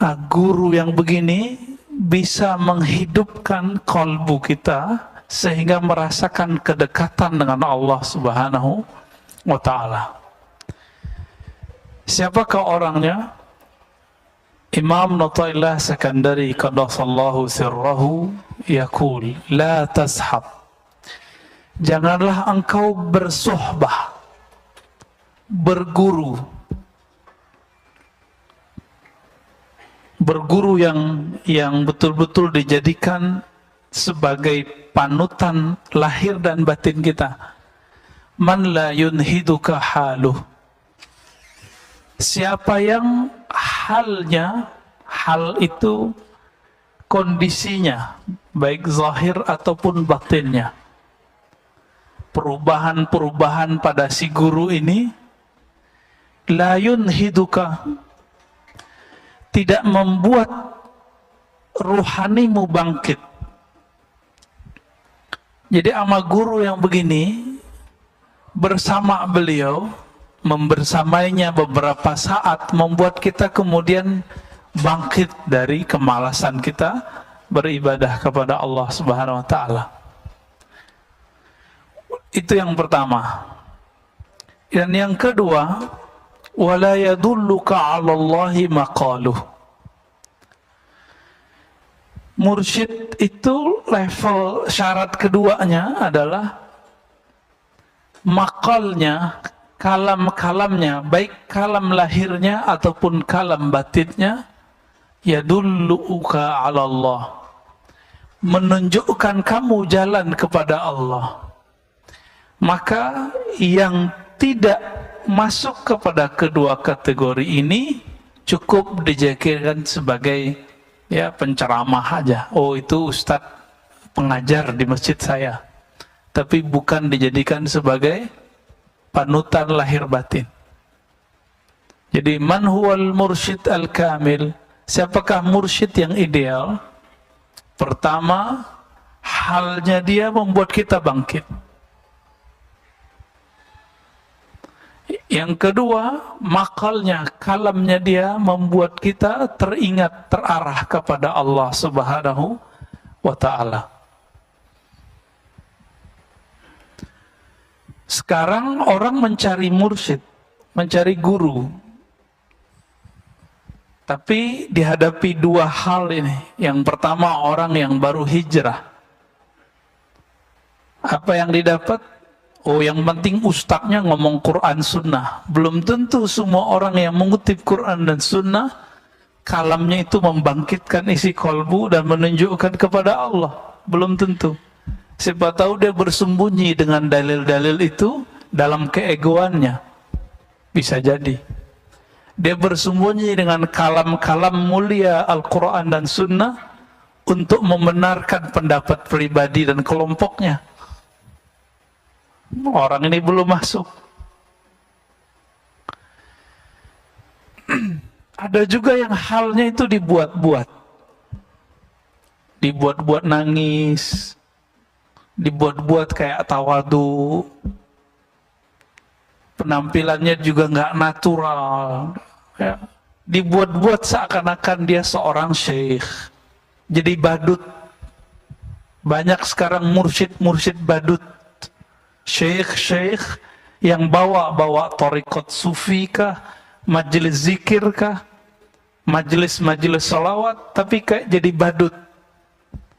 Nah, guru yang begini bisa menghidupkan kalbu kita sehingga merasakan kedekatan dengan Allah Subhanahu wa ta'ala. Siapakah orangnya? Imam Nataillah Sakandari qaddasallahu sirrahu yaqul la tashab, janganlah engkau bersuhbah, berguru yang betul-betul dijadikan sebagai panutan lahir dan batin kita. Man la yunhiduka haluh, siapa yang hal itu kondisinya baik zahir ataupun batinnya, perubahan-perubahan pada si guru ini, la yunhiduka, tidak membuat ruhanimu bangkit. Jadi ama guru yang begini, bersama beliau, membersamainya beberapa saat, membuat kita kemudian bangkit dari kemalasan kita beribadah kepada Allah Subhanahu wa ta'ala. Itu yang pertama. Dan yang kedua, wala yadulluka 'ala Allahi maqaluh. Mursyid itu level syarat keduanya adalah maqalnya, kalam-kalamnya, baik kalam lahirnya ataupun kalam batinnya, yadulluka 'ala Allah, menunjukkan kamu jalan kepada Allah. Maka yang tidak masuk kepada kedua kategori ini cukup dijadikan sebagai ya penceramah aja. Oh, itu ustadz pengajar di masjid saya, tapi bukan dijadikan sebagai panutan lahir batin. Jadi man huwal mursyid al-kamil, siapakah mursyid yang ideal? Pertama, halnya dia membuat kita bangkit. Yang kedua, makalnya, kalamnya dia membuat kita teringat, terarah kepada Allah Subhanahu wa ta'ala. Sekarang orang mencari mursyid, mencari guru, tapi dihadapi 2 hal ini. Yang pertama, orang yang baru hijrah. Apa yang didapat? Oh, yang penting ustadznya ngomong Quran Sunnah. Belum tentu semua orang yang mengutip Quran dan Sunnah kalamnya itu membangkitkan isi kolbu dan menunjukkan kepada Allah. Belum tentu. Siapa tahu dia bersembunyi dengan dalil-dalil itu dalam keegoannya. Bisa jadi. Dia bersembunyi dengan kalam-kalam mulia Al-Quran dan Sunnah untuk membenarkan pendapat pribadi dan kelompoknya. Orang ini belum masuk. Ada juga yang halnya itu dibuat-buat. Dibuat-buat nangis, dibuat-buat kayak tawadu, penampilannya juga nggak natural, ya. Dibuat-buat seakan-akan dia seorang syekh, jadi badut. Banyak sekarang mursyid badut, syekh yang bawa thariqat sufi kah, majelis zikir kah, majelis salawat, tapi kayak jadi badut.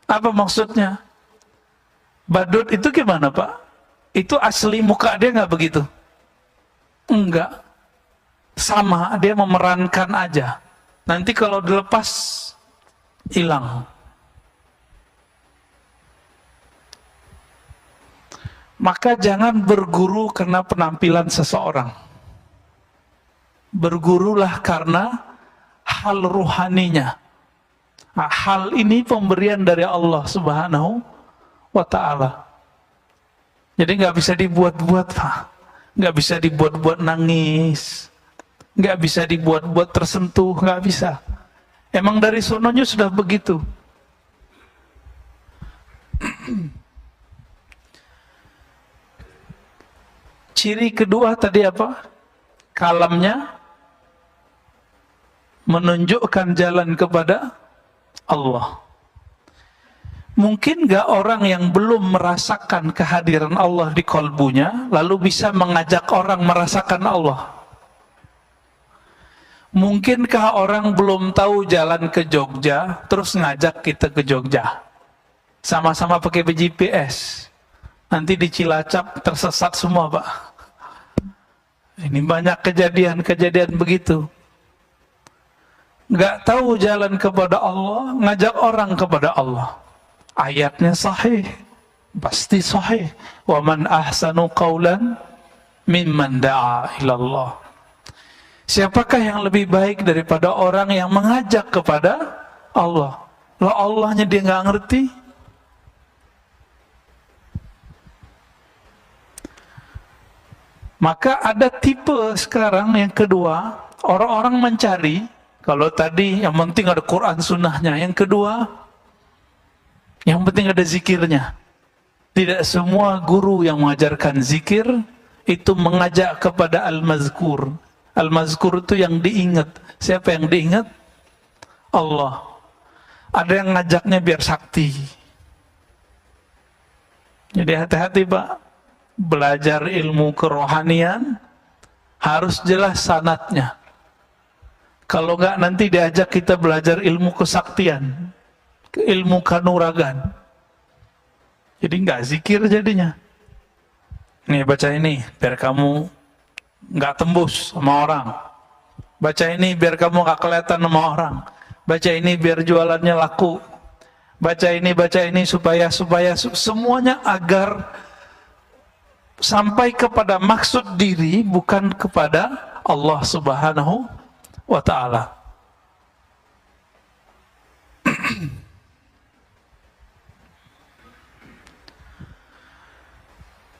Apa maksudnya? Badut itu gimana, Pak? Itu asli muka dia nggak begitu? Enggak. Sama, dia memerankan aja. Nanti kalau dilepas, hilang. Maka jangan berguru karena penampilan seseorang. Bergurulah karena hal ruhaninya. Nah, hal ini pemberian dari Allah Subhanahu wa Ta'ala. Jadi nggak bisa dibuat-buat, Pak. Nggak bisa dibuat-buat nangis. Nggak bisa dibuat-buat tersentuh, nggak bisa. Emang dari sononya sudah begitu. Ciri kedua tadi apa? Kalamnya menunjukkan jalan kepada Allah. Mungkin gak orang yang belum merasakan kehadiran Allah di kolbunya, lalu bisa mengajak orang merasakan Allah? Mungkinkah orang belum tahu jalan ke Jogja, terus ngajak kita ke Jogja? Sama-sama pakai GPS. Nanti di Cilacap tersesat semua, Pak. Ini banyak kejadian-kejadian begitu. Nggak tahu jalan kepada Allah, ngajak orang kepada Allah. Ayatnya sahih, pasti sahih. Wa man ahsanu qawlan mimman da'a ilallah. Siapakah yang lebih baik daripada orang yang mengajak kepada Allah? Lah Allahnya dia nggak ngerti. Maka ada tipe sekarang yang kedua, orang-orang mencari. Kalau tadi yang penting ada Quran sunnahnya, yang kedua yang penting ada zikirnya. Tidak semua guru yang mengajarkan zikir itu mengajak kepada al-mazkur. Al-mazkur itu yang diingat. Siapa yang diingat? Allah. Ada yang ngajaknya biar sakti. Jadi hati-hati, Pak. Belajar ilmu kerohanian harus jelas sanadnya. Kalau enggak nanti diajak kita belajar ilmu kesaktian, ilmu kanuragan. Jadi enggak zikir jadinya. Nih baca ini biar kamu enggak tembus sama orang. Baca ini biar kamu enggak kelihatan sama orang. Baca ini biar jualannya laku. Baca ini supaya semuanya agar sampai kepada maksud diri, bukan kepada Allah Subhanahu wa Ta'ala.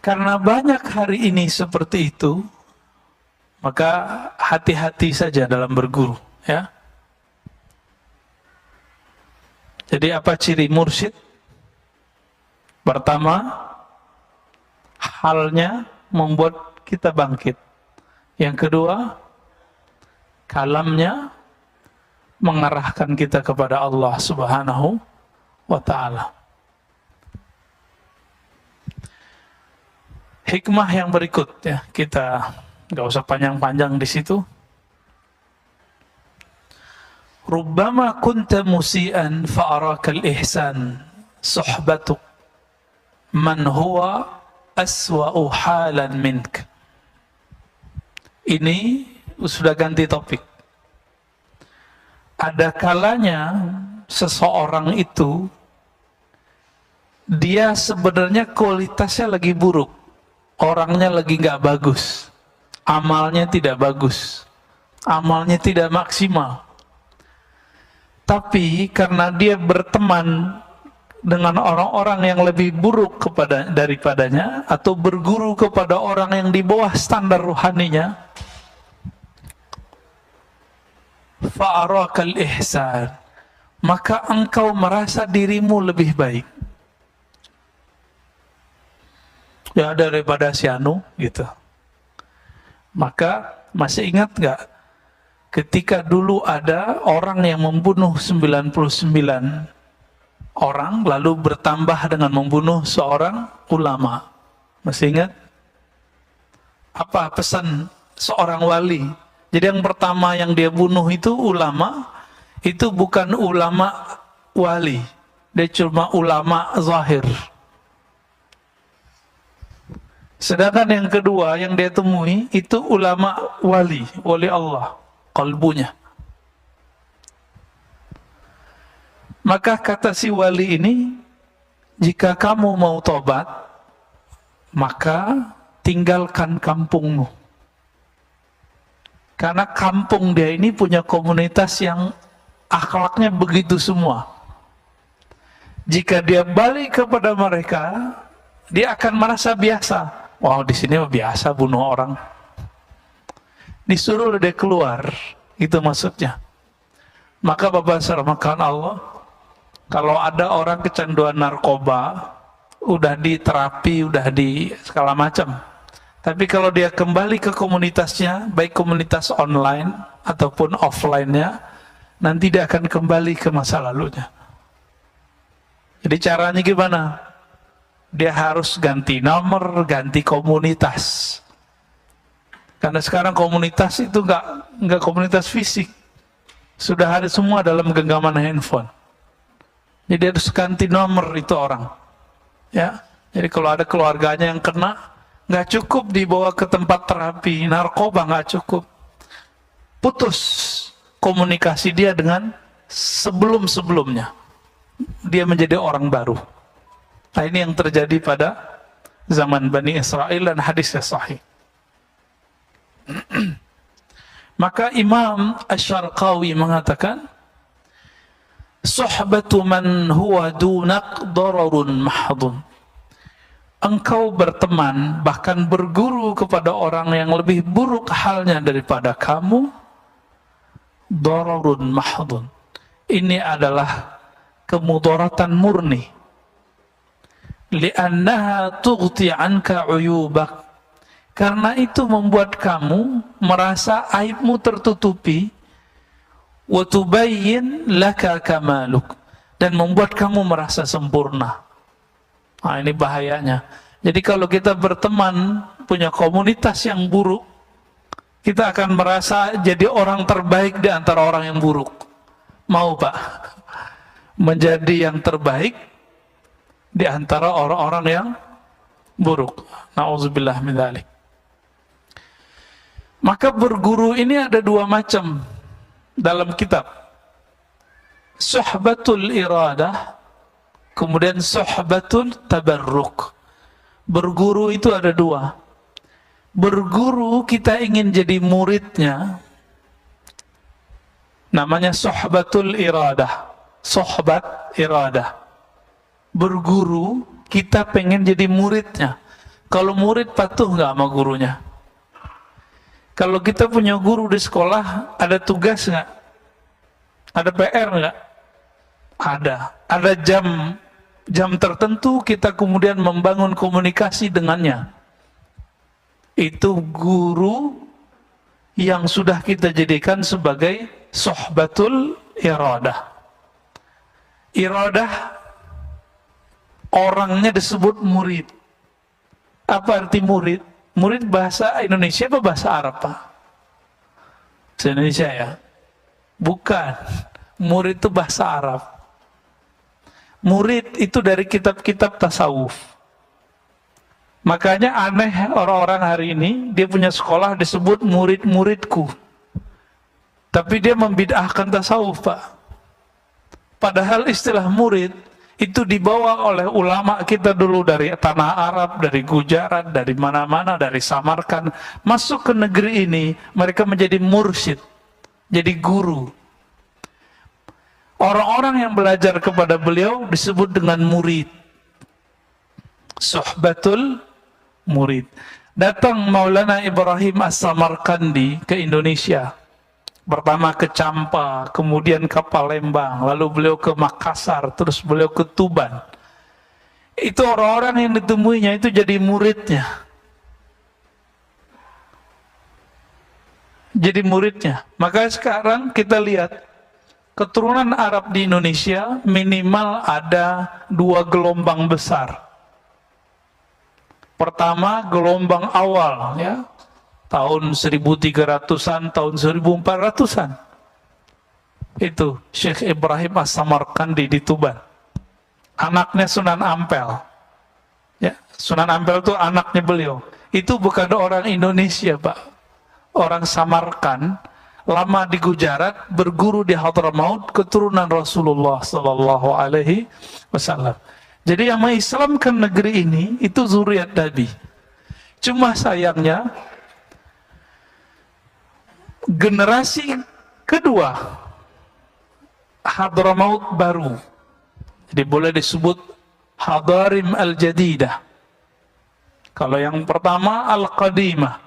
Karena banyak hari ini seperti itu, maka hati-hati saja dalam berguru, ya. Jadi apa ciri mursyid? Pertama, halnya membuat kita bangkit. Yang kedua, kalamnya mengarahkan kita kepada Allah Subhanahu wa Ta'ala. Hikmah yang berikut, ya, kita nggak usah panjang-panjang di situ. Rubbama kunta musian fa'arakal ihsan suhbatuk man huwa aswa'u halan mink. Ini sudah ganti topik. Ada kalanya seseorang itu dia sebenarnya kualitasnya lagi buruk, orangnya lagi nggak bagus, amalnya tidak bagus, amalnya tidak maksimal. Tapi karena dia berteman dengan orang-orang yang lebih buruk daripadanya, atau berguru kepada orang yang di bawah standar ruhaninya, fa'arakal ihsan, maka engkau merasa dirimu lebih baik, ya, daripada si Anu gitu. Maka masih ingat nggak ketika dulu ada orang yang membunuh 99 orang lalu bertambah dengan membunuh seorang ulama? Masih ingat? Apa pesan seorang wali? Jadi yang pertama yang dia bunuh itu ulama, itu bukan ulama wali, dia cuma ulama zahir. Sedangkan yang kedua yang dia temui itu ulama wali Allah, kalbunya. Maka kata si wali ini, jika kamu mau tobat, maka tinggalkan kampungmu. Karena kampung dia ini punya komunitas yang akhlaknya begitu semua. Jika dia balik kepada mereka, dia akan merasa biasa. Wow, di sini biasa bunuh orang. Disuruh dia keluar, itu maksudnya. Maka Bapak serahkan Allah, kalau ada orang kecanduan narkoba, udah di terapi, udah di segala macam. Tapi kalau dia kembali ke komunitasnya, baik komunitas online ataupun offline-nya, nanti dia akan kembali ke masa lalunya. Jadi caranya gimana? Dia harus ganti nomor, ganti komunitas. Karena sekarang komunitas itu nggak komunitas fisik, sudah ada semua dalam genggaman handphone. Jadi harus ganti nomor itu orang. Ya, jadi kalau ada keluarganya yang kena, nggak cukup dibawa ke tempat terapi narkoba, nggak cukup. Putus komunikasi dia dengan sebelum-sebelumnya. Dia menjadi orang baru. Nah, ini yang terjadi pada zaman Bani Israel dan hadisnya sahih. Maka Imam Asy-Syarqawi mengatakan, "Suhbatu man huwa dunak dararun mahdun." Engkau berteman, bahkan berguru kepada orang yang lebih buruk halnya daripada kamu, dararun mahdun. Ini adalah kemudaratan murni. Li'annaha tughti 'anka 'uyubak. Karena itu membuat kamu merasa aibmu tertutupi, wa tubayyin laka kamaluk, dan membuat kamu merasa sempurna. Nah, ini bahayanya. Jadi kalau kita berteman, punya komunitas yang buruk, kita akan merasa jadi orang terbaik di antara orang yang buruk. Mau Pak? Menjadi yang terbaik di antara orang-orang yang buruk. Nauzubillah min dzalik. Maka berguru ini ada dua macam dalam kitab. Suhbatul iradah, kemudian suhbatul tabarruk. Berguru itu ada dua. Berguru kita ingin jadi muridnya, namanya suhbatul iradah. Suhbat iradah. Berguru, kita pengen jadi muridnya. Kalau murid patuh nggak sama gurunya? Kalau kita punya guru di sekolah, ada tugas nggak? Ada PR nggak? Ada. Ada jam tertentu kita kemudian membangun komunikasi dengannya. Itu guru yang sudah kita jadikan sebagai suhbatul iradah. Iradah, orangnya disebut murid. Apa arti murid? Murid bahasa Indonesia apa bahasa Arab, Pak? Bahasa Indonesia ya? Bukan. Murid itu bahasa Arab. Murid itu dari kitab-kitab tasawuf. Makanya aneh orang-orang hari ini, dia punya sekolah disebut murid-muridku. Tapi dia membid'ahkan tasawuf, Pak. Padahal istilah murid itu dibawa oleh ulama kita dulu dari tanah Arab, dari Gujarat, dari mana-mana, dari Samarkand, masuk ke negeri ini, mereka menjadi mursyid, jadi guru. Orang-orang yang belajar kepada beliau disebut dengan murid. Suhbatul murid. Datang Maulana Ibrahim As-Samarkandi ke Indonesia. Pertama ke Campa, kemudian ke Palembang, lalu beliau ke Makassar, terus beliau ke Tuban. Itu orang-orang yang ditemuinya itu jadi muridnya. Jadi muridnya. Maka sekarang kita lihat, keturunan Arab di Indonesia minimal ada 2 gelombang besar. Pertama, gelombang awal, ya, tahun 1300-an, tahun 1400-an. Itu Syekh Ibrahim As-Samarkandi di Tuban. Anaknya Sunan Ampel. Ya, Sunan Ampel itu anaknya beliau. Itu bukan orang Indonesia, Pak. Orang Samarkand, lama di Gujarat, berguru di Hadramaut, keturunan Rasulullah Sallallahu Alaihi Wasallam. Jadi yang mengislamkan negeri ini itu zuriat Nabi. Cuma sayangnya generasi kedua Hadramaut baru, jadi boleh disebut Hadarim Al-Jadidah. Kalau yang pertama Al-Qadimah.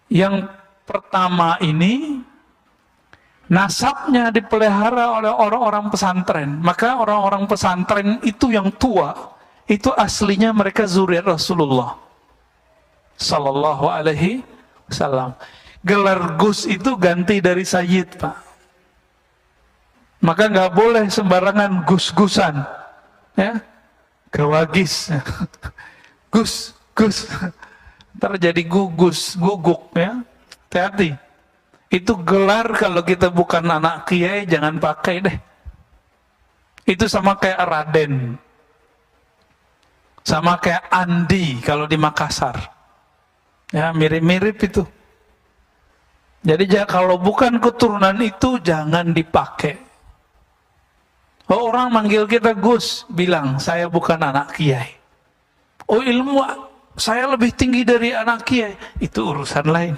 Yang pertama ini nasabnya dipelihara oleh orang-orang pesantren. Maka orang-orang pesantren itu yang tua, itu aslinya mereka zuriat Rasulullah Sallallahu Alaihi Wasallam. Gelar Gus itu ganti dari Sayyid, Pak. Maka nggak boleh sembarangan gus-gusan, ya, gawagis, gus, ntar jadi gugus, guguk, ya, hati-hati. Itu gelar kalau kita bukan anak kiai jangan pakai deh. Itu sama kayak Raden, sama kayak Andi kalau di Makassar, ya, mirip-mirip itu. Jadi kalau bukan keturunan itu jangan dipakai. Oh, orang manggil kita Gus, bilang saya bukan anak kiai. Oh, ilmu saya lebih tinggi dari anak kiai, itu urusan lain.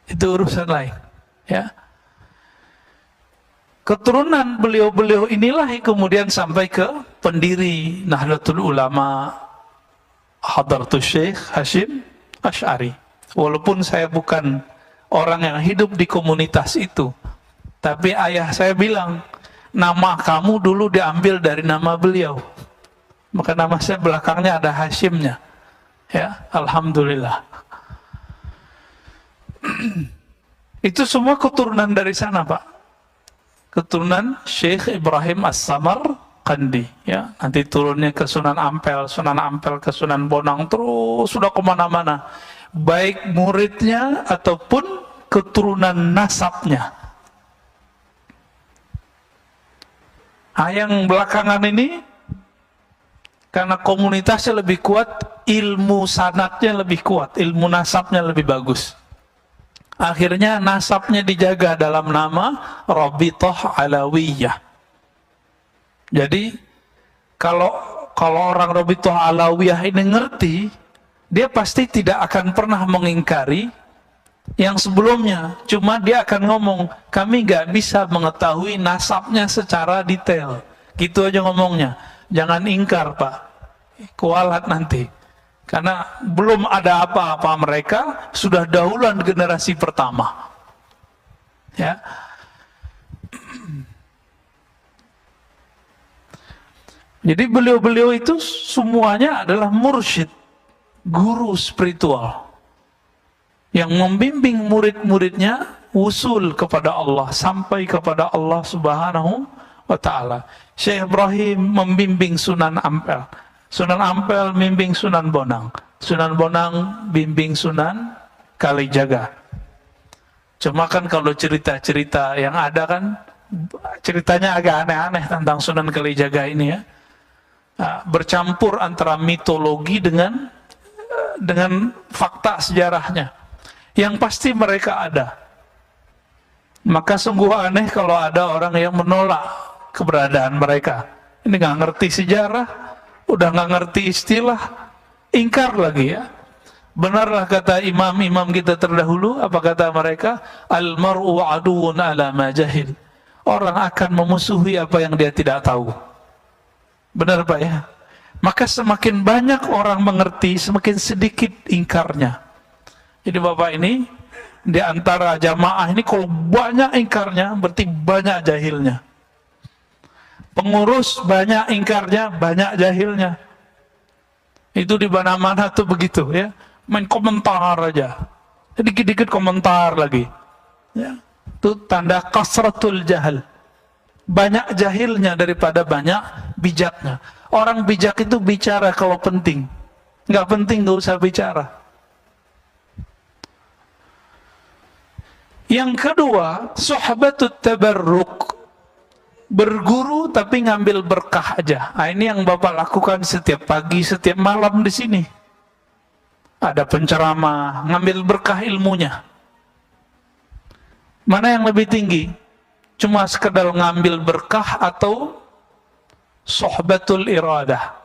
Itu urusan lain, ya. Keturunan beliau-beliau inilah yang kemudian sampai ke pendiri Nahdlatul Ulama Hadratus Syekh Hashim Asy'ari. Walaupun saya bukan orang yang hidup di komunitas itu, tapi ayah saya bilang, nama kamu dulu diambil dari nama beliau. Maka nama saya belakangnya ada Hashimnya. Ya, alhamdulillah. Itu semua keturunan dari sana, Pak. Keturunan Syekh Ibrahim As-Samarqandi. Ya, nanti turunnya ke Sunan Ampel ke Sunan Bonang, terus sudah kemana-mana. Baik muridnya ataupun keturunan nasabnya. Yang belakangan ini, karena komunitasnya lebih kuat, ilmu sanadnya lebih kuat, ilmu nasabnya lebih bagus. Akhirnya nasabnya dijaga dalam nama Rabithah Alawiyah. Jadi kalau orang Rabithah Alawiyah ini ngerti, dia pasti tidak akan pernah mengingkari yang sebelumnya. Cuma dia akan ngomong, kami nggak bisa mengetahui nasabnya secara detail. Gitu aja ngomongnya. Jangan ingkar, Pak. Kualat nanti. Karena belum ada apa-apa mereka, sudah dahuluan generasi pertama. Ya. Jadi beliau-beliau itu semuanya adalah mursyid, guru spiritual yang membimbing murid-muridnya usul kepada Allah, sampai kepada Allah Subhanahu wa Ta'ala. Syekh Ibrahim membimbing Sunan Ampel, Sunan Ampel membimbing Sunan Bonang, Sunan Bonang bimbing Sunan Kalijaga. Cuma kan kalau cerita-cerita yang ada kan ceritanya agak aneh-aneh tentang Sunan Kalijaga ini, ya. Bercampur antara mitologi dengan fakta sejarahnya. Yang pasti mereka ada. Maka sungguh aneh kalau ada orang yang menolak keberadaan mereka. Ini nggak ngerti sejarah, udah nggak ngerti istilah, ingkar lagi, ya. Benarlah kata imam-imam kita terdahulu, apa kata mereka? Al-mar'u aduun ala ma jahil. Orang akan memusuhi apa yang dia tidak tahu. Benar, Pak, ya? Maka semakin banyak orang mengerti, semakin sedikit ingkarnya. Jadi Bapak ini, di antara jamaah ini kalau banyak ingkarnya, berarti banyak jahilnya. Pengurus banyak ingkarnya, banyak jahilnya. Itu di mana-mana tuh begitu, ya. Main komentar aja. Dikit-dikit komentar lagi. Ya. Itu tanda kasratul jahil. Banyak jahilnya daripada banyak bijaknya. Orang bijak itu bicara kalau penting. Nggak penting, nggak usah bicara. Yang kedua, sahabatut tabarruk. berguru tapi ngambil berkah aja. Nah, ini yang Bapak lakukan setiap pagi, setiap malam di sini. Ada penceramah, ngambil berkah ilmunya. Mana yang lebih tinggi? Cuma sekedar ngambil berkah atau sohbatul iradah?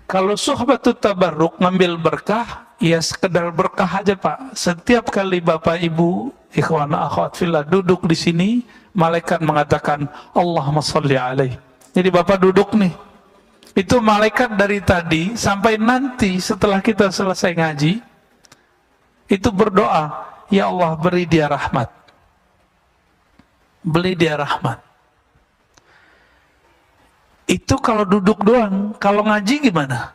Kalau sohbatul tabarruk, ngambil berkah, ya sekedar berkah aja Pak. Setiap kali Bapak Ibu, ikhwan akhwat fillah duduk di sini, malaikat mengatakan Allahumma sholli alaih. Jadi Bapak duduk nih, itu malaikat dari tadi sampai nanti setelah kita selesai ngaji, itu berdoa, ya Allah beri dia rahmat, beri dia rahmat. Itu kalau duduk doang, kalau ngaji gimana?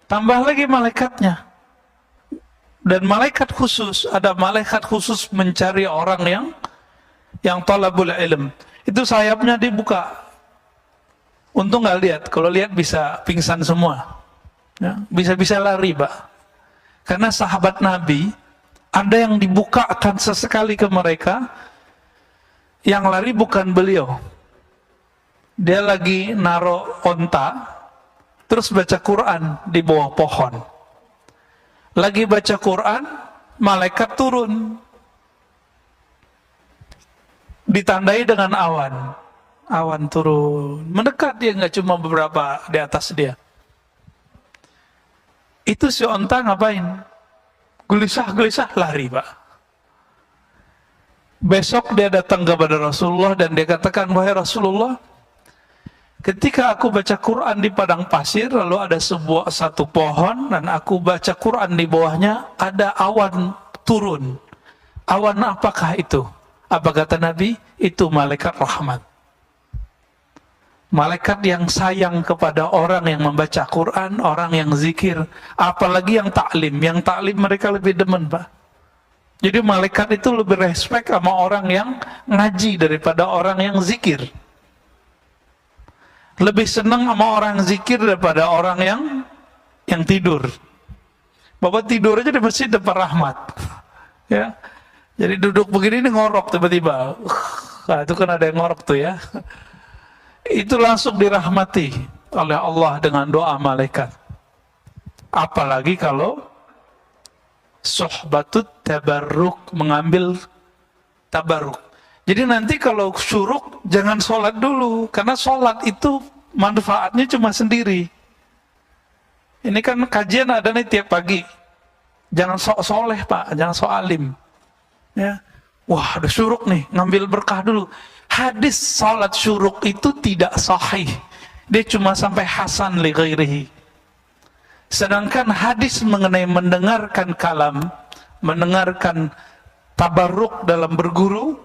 Tambah lagi malaikatnya. Dan malaikat khusus, ada malaikat khusus mencari orang yang talabul ilm. Itu sayapnya dibuka. Untung nggak lihat, kalau lihat bisa pingsan semua. Ya, bisa-bisa lari, Pak. Karena sahabat Nabi, ada yang dibukakan sesekali ke mereka, yang lari bukan beliau. Dia lagi naro onta, terus baca Quran di bawah pohon. Lagi baca Quran, malaikat turun. Ditandai dengan awan. Awan turun. Mendekat dia, nggak cuma beberapa di atas dia. Itu si onta ngapain? Gelisah-gelisah lari, Pak. Besok dia datang kepada Rasulullah dan dia katakan, wahai Rasulullah, ketika aku baca Quran di padang pasir, lalu ada satu pohon, dan aku baca Quran di bawahnya, ada awan turun. Awan apakah itu? Apa kata Nabi? Itu malaikat rahmat. Malaikat yang sayang kepada orang yang membaca Quran, orang yang zikir, apalagi yang taklim. Yang taklim mereka lebih demen, Pak. Jadi malaikat itu lebih respect sama orang yang ngaji daripada orang yang zikir. Lebih senang sama orang zikir daripada orang yang tidur. Bapak tidur aja di masjid depan rahmat. Ya. Jadi duduk begini ini ngorok tiba-tiba. Nah, itu kan ada yang ngorok tuh ya. Itu langsung dirahmati oleh Allah dengan doa malaikat. Apalagi kalau sohbatut tabarruk, mengambil tabarruk. Jadi nanti kalau syuruk jangan sholat dulu, karena sholat itu manfaatnya cuma sendiri. Ini kan kajian ada nih tiap pagi. Jangan sok soleh Pak, jangan sok alim. Ya, wah ada syuruk nih, ngambil berkah dulu. Hadis sholat syuruk itu tidak sahih. Dia cuma sampai hasan li ghairihi. Sedangkan hadis mengenai mendengarkan kalam, mendengarkan tabarruk dalam berguru,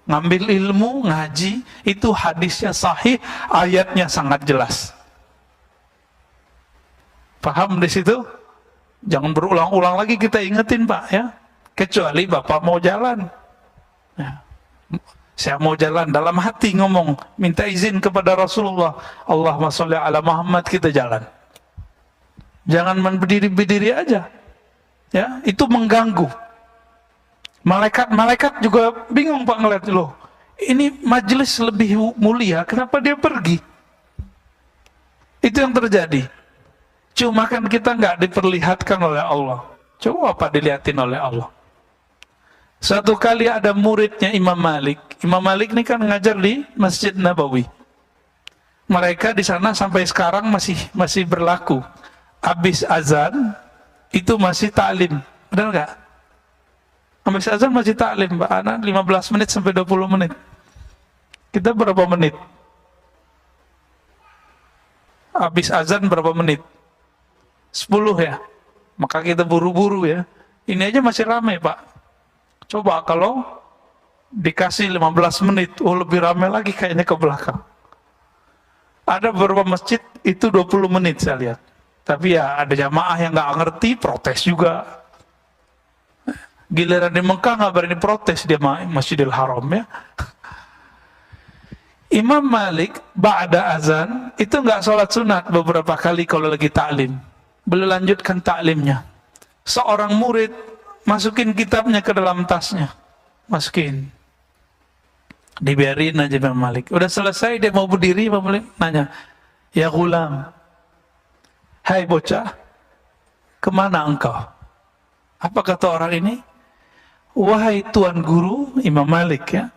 ngambil ilmu, ngaji, itu hadisnya sahih, ayatnya sangat jelas. Paham di situ? Jangan berulang-ulang lagi kita ingetin Pak ya. Kecuali Bapak mau jalan. Ya. Saya mau jalan dalam hati ngomong, minta izin kepada Rasulullah, Allahumma sholli ala Muhammad, kita jalan. Jangan berdiri-berdiri aja. Ya, itu mengganggu. Malaikat juga bingung Pak ngeliat, loh, ini majelis lebih mulia, kenapa dia pergi? Itu yang terjadi. Cuma kan kita nggak diperlihatkan oleh Allah. Coba apa dilihatin oleh Allah. Suatu kali ada muridnya Imam Malik. Imam Malik ini kan ngajar di Masjid Nabawi. Mereka di sana sampai sekarang masih berlaku. Habis azan itu masih taklim, benar nggak? Habis azan masih taklim, Mbak Ana, 15 menit sampai 20 menit. Kita berapa menit? Habis azan berapa menit? 10 ya. Maka kita buru-buru ya. Ini aja masih ramai Pak. Coba kalau dikasih 15 menit, oh lebih ramai lagi kayaknya ke belakang. Ada beberapa masjid itu 20 menit saya lihat. Tapi ya ada jamaah yang nggak ngerti, protes juga. Giliran di Mekah nggak berani protes dia Masjidil Haram ya. Imam Malik ba'da azan itu nggak sholat sunat beberapa kali kalau lagi taklim. Beliau lanjutkan taklimnya. Seorang murid masukin kitabnya ke dalam tasnya, masukin. Dibiarin aja Imam Malik. Udah selesai dia mau berdiri, Imam Malik nanya, "Ya gulam, hai bocah, kemana engkau?" Apa kata orang ini? "Wahai tuan guru," Imam Malik ya,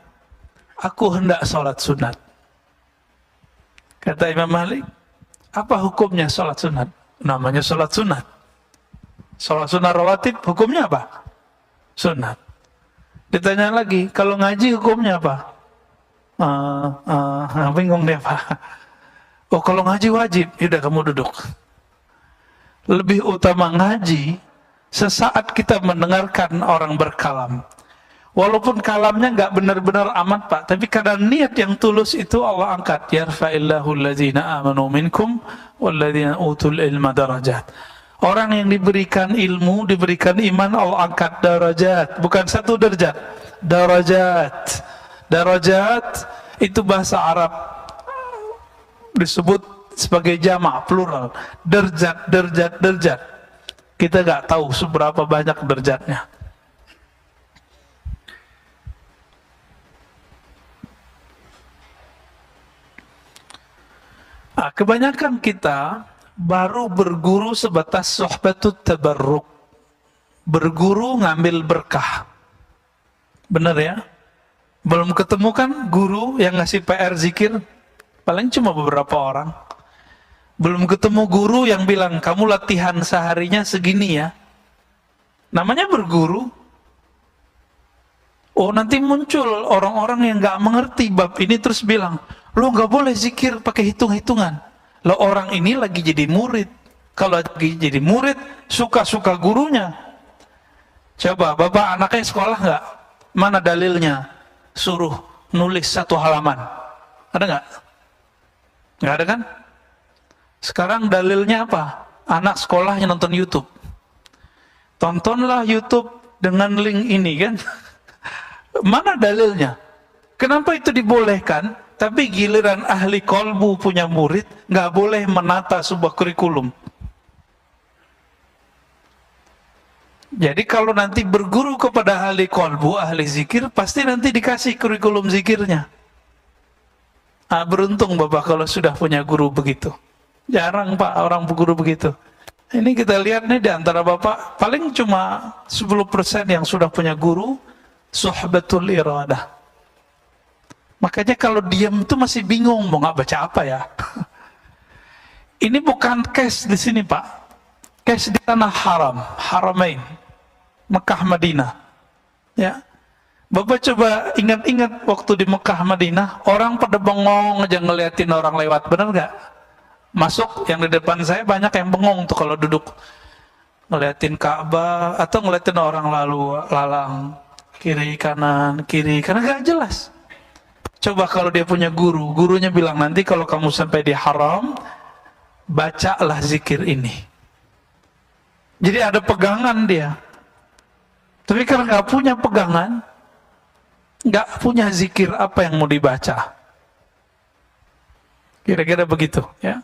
"aku hendak sholat sunat." Kata Imam Malik, "Apa hukumnya sholat sunat?" Namanya sholat sunat. Sholat sunat rawatib hukumnya apa? Sunat. Ditanya lagi, kalau ngaji hukumnya apa? Bingung dia Pak. Oh kalau ngaji wajib, yaudah kamu duduk. Lebih utama ngaji sesaat kita mendengarkan orang berkalam. Walaupun kalamnya nggak benar-benar amat Pak, tapi karena niat yang tulus itu Allah angkat. Yarfa'illahu allazina amanu minkum walladzina utul ilma darajat. Orang yang diberikan ilmu, diberikan iman, Allah angkat darajat. Bukan satu derajat, darajat. Darajat itu bahasa Arab disebut sebagai jamak plural. Derjat, derjat, derjat. Kita nggak tahu seberapa banyak derjatnya. Kebanyakan kita baru berguru sebatas sohbatut tabarruk. Berguru ngambil berkah. Benar ya? Belum ketemu kan guru yang ngasih PR zikir, paling cuma beberapa orang. Belum ketemu guru yang bilang, kamu latihan seharinya segini ya. Namanya berguru. Oh nanti muncul orang-orang yang gak mengerti bab ini terus bilang, lo gak boleh zikir pakai hitung-hitungan. Lo orang ini lagi jadi murid. Kalau lagi jadi murid, suka-suka gurunya. Coba, bapak anaknya sekolah gak? Mana dalilnya? Suruh nulis 1 halaman. Ada nggak? Nggak ada kan? Sekarang dalilnya apa? Anak sekolahnya nonton YouTube. Tontonlah YouTube dengan link ini kan? Mana dalilnya? Kenapa itu dibolehkan? Tapi giliran ahli kolbu punya murid nggak boleh menata sebuah kurikulum. Jadi kalau nanti berguru kepada ahli kolbu, ahli zikir, pasti nanti dikasih kurikulum zikirnya. Beruntung Bapak kalau sudah punya guru begitu. Jarang Pak orang guru begitu. Ini kita lihat nih di antara Bapak, paling cuma 10% yang sudah punya guru, suhbatul iradah. Makanya kalau diam itu masih bingung, mau nggak baca apa ya. Ini bukan case di sini Pak. Case di tanah haram, haramain. Mekah Madinah ya. Bapak coba ingat-ingat waktu di Mekah Madinah, orang pada bengong aja ngeliatin orang lewat, benar nggak? Masuk yang di depan saya banyak yang bengong tuh kalau duduk ngeliatin Ka'bah atau ngeliatin orang lalu lalang kiri kanan nggak jelas. Coba kalau dia punya guru, gurunya bilang nanti kalau kamu sampai di haram bacalah zikir ini. Jadi ada pegangan dia. Tapi karena nggak punya pegangan, nggak punya zikir, apa yang mau dibaca? Kira-kira begitu, ya.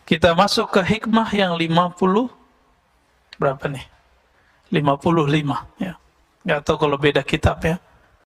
Kita masuk ke hikmah yang 50, berapa nih? 55, ya. Nggak tahu kalau beda kitab ya.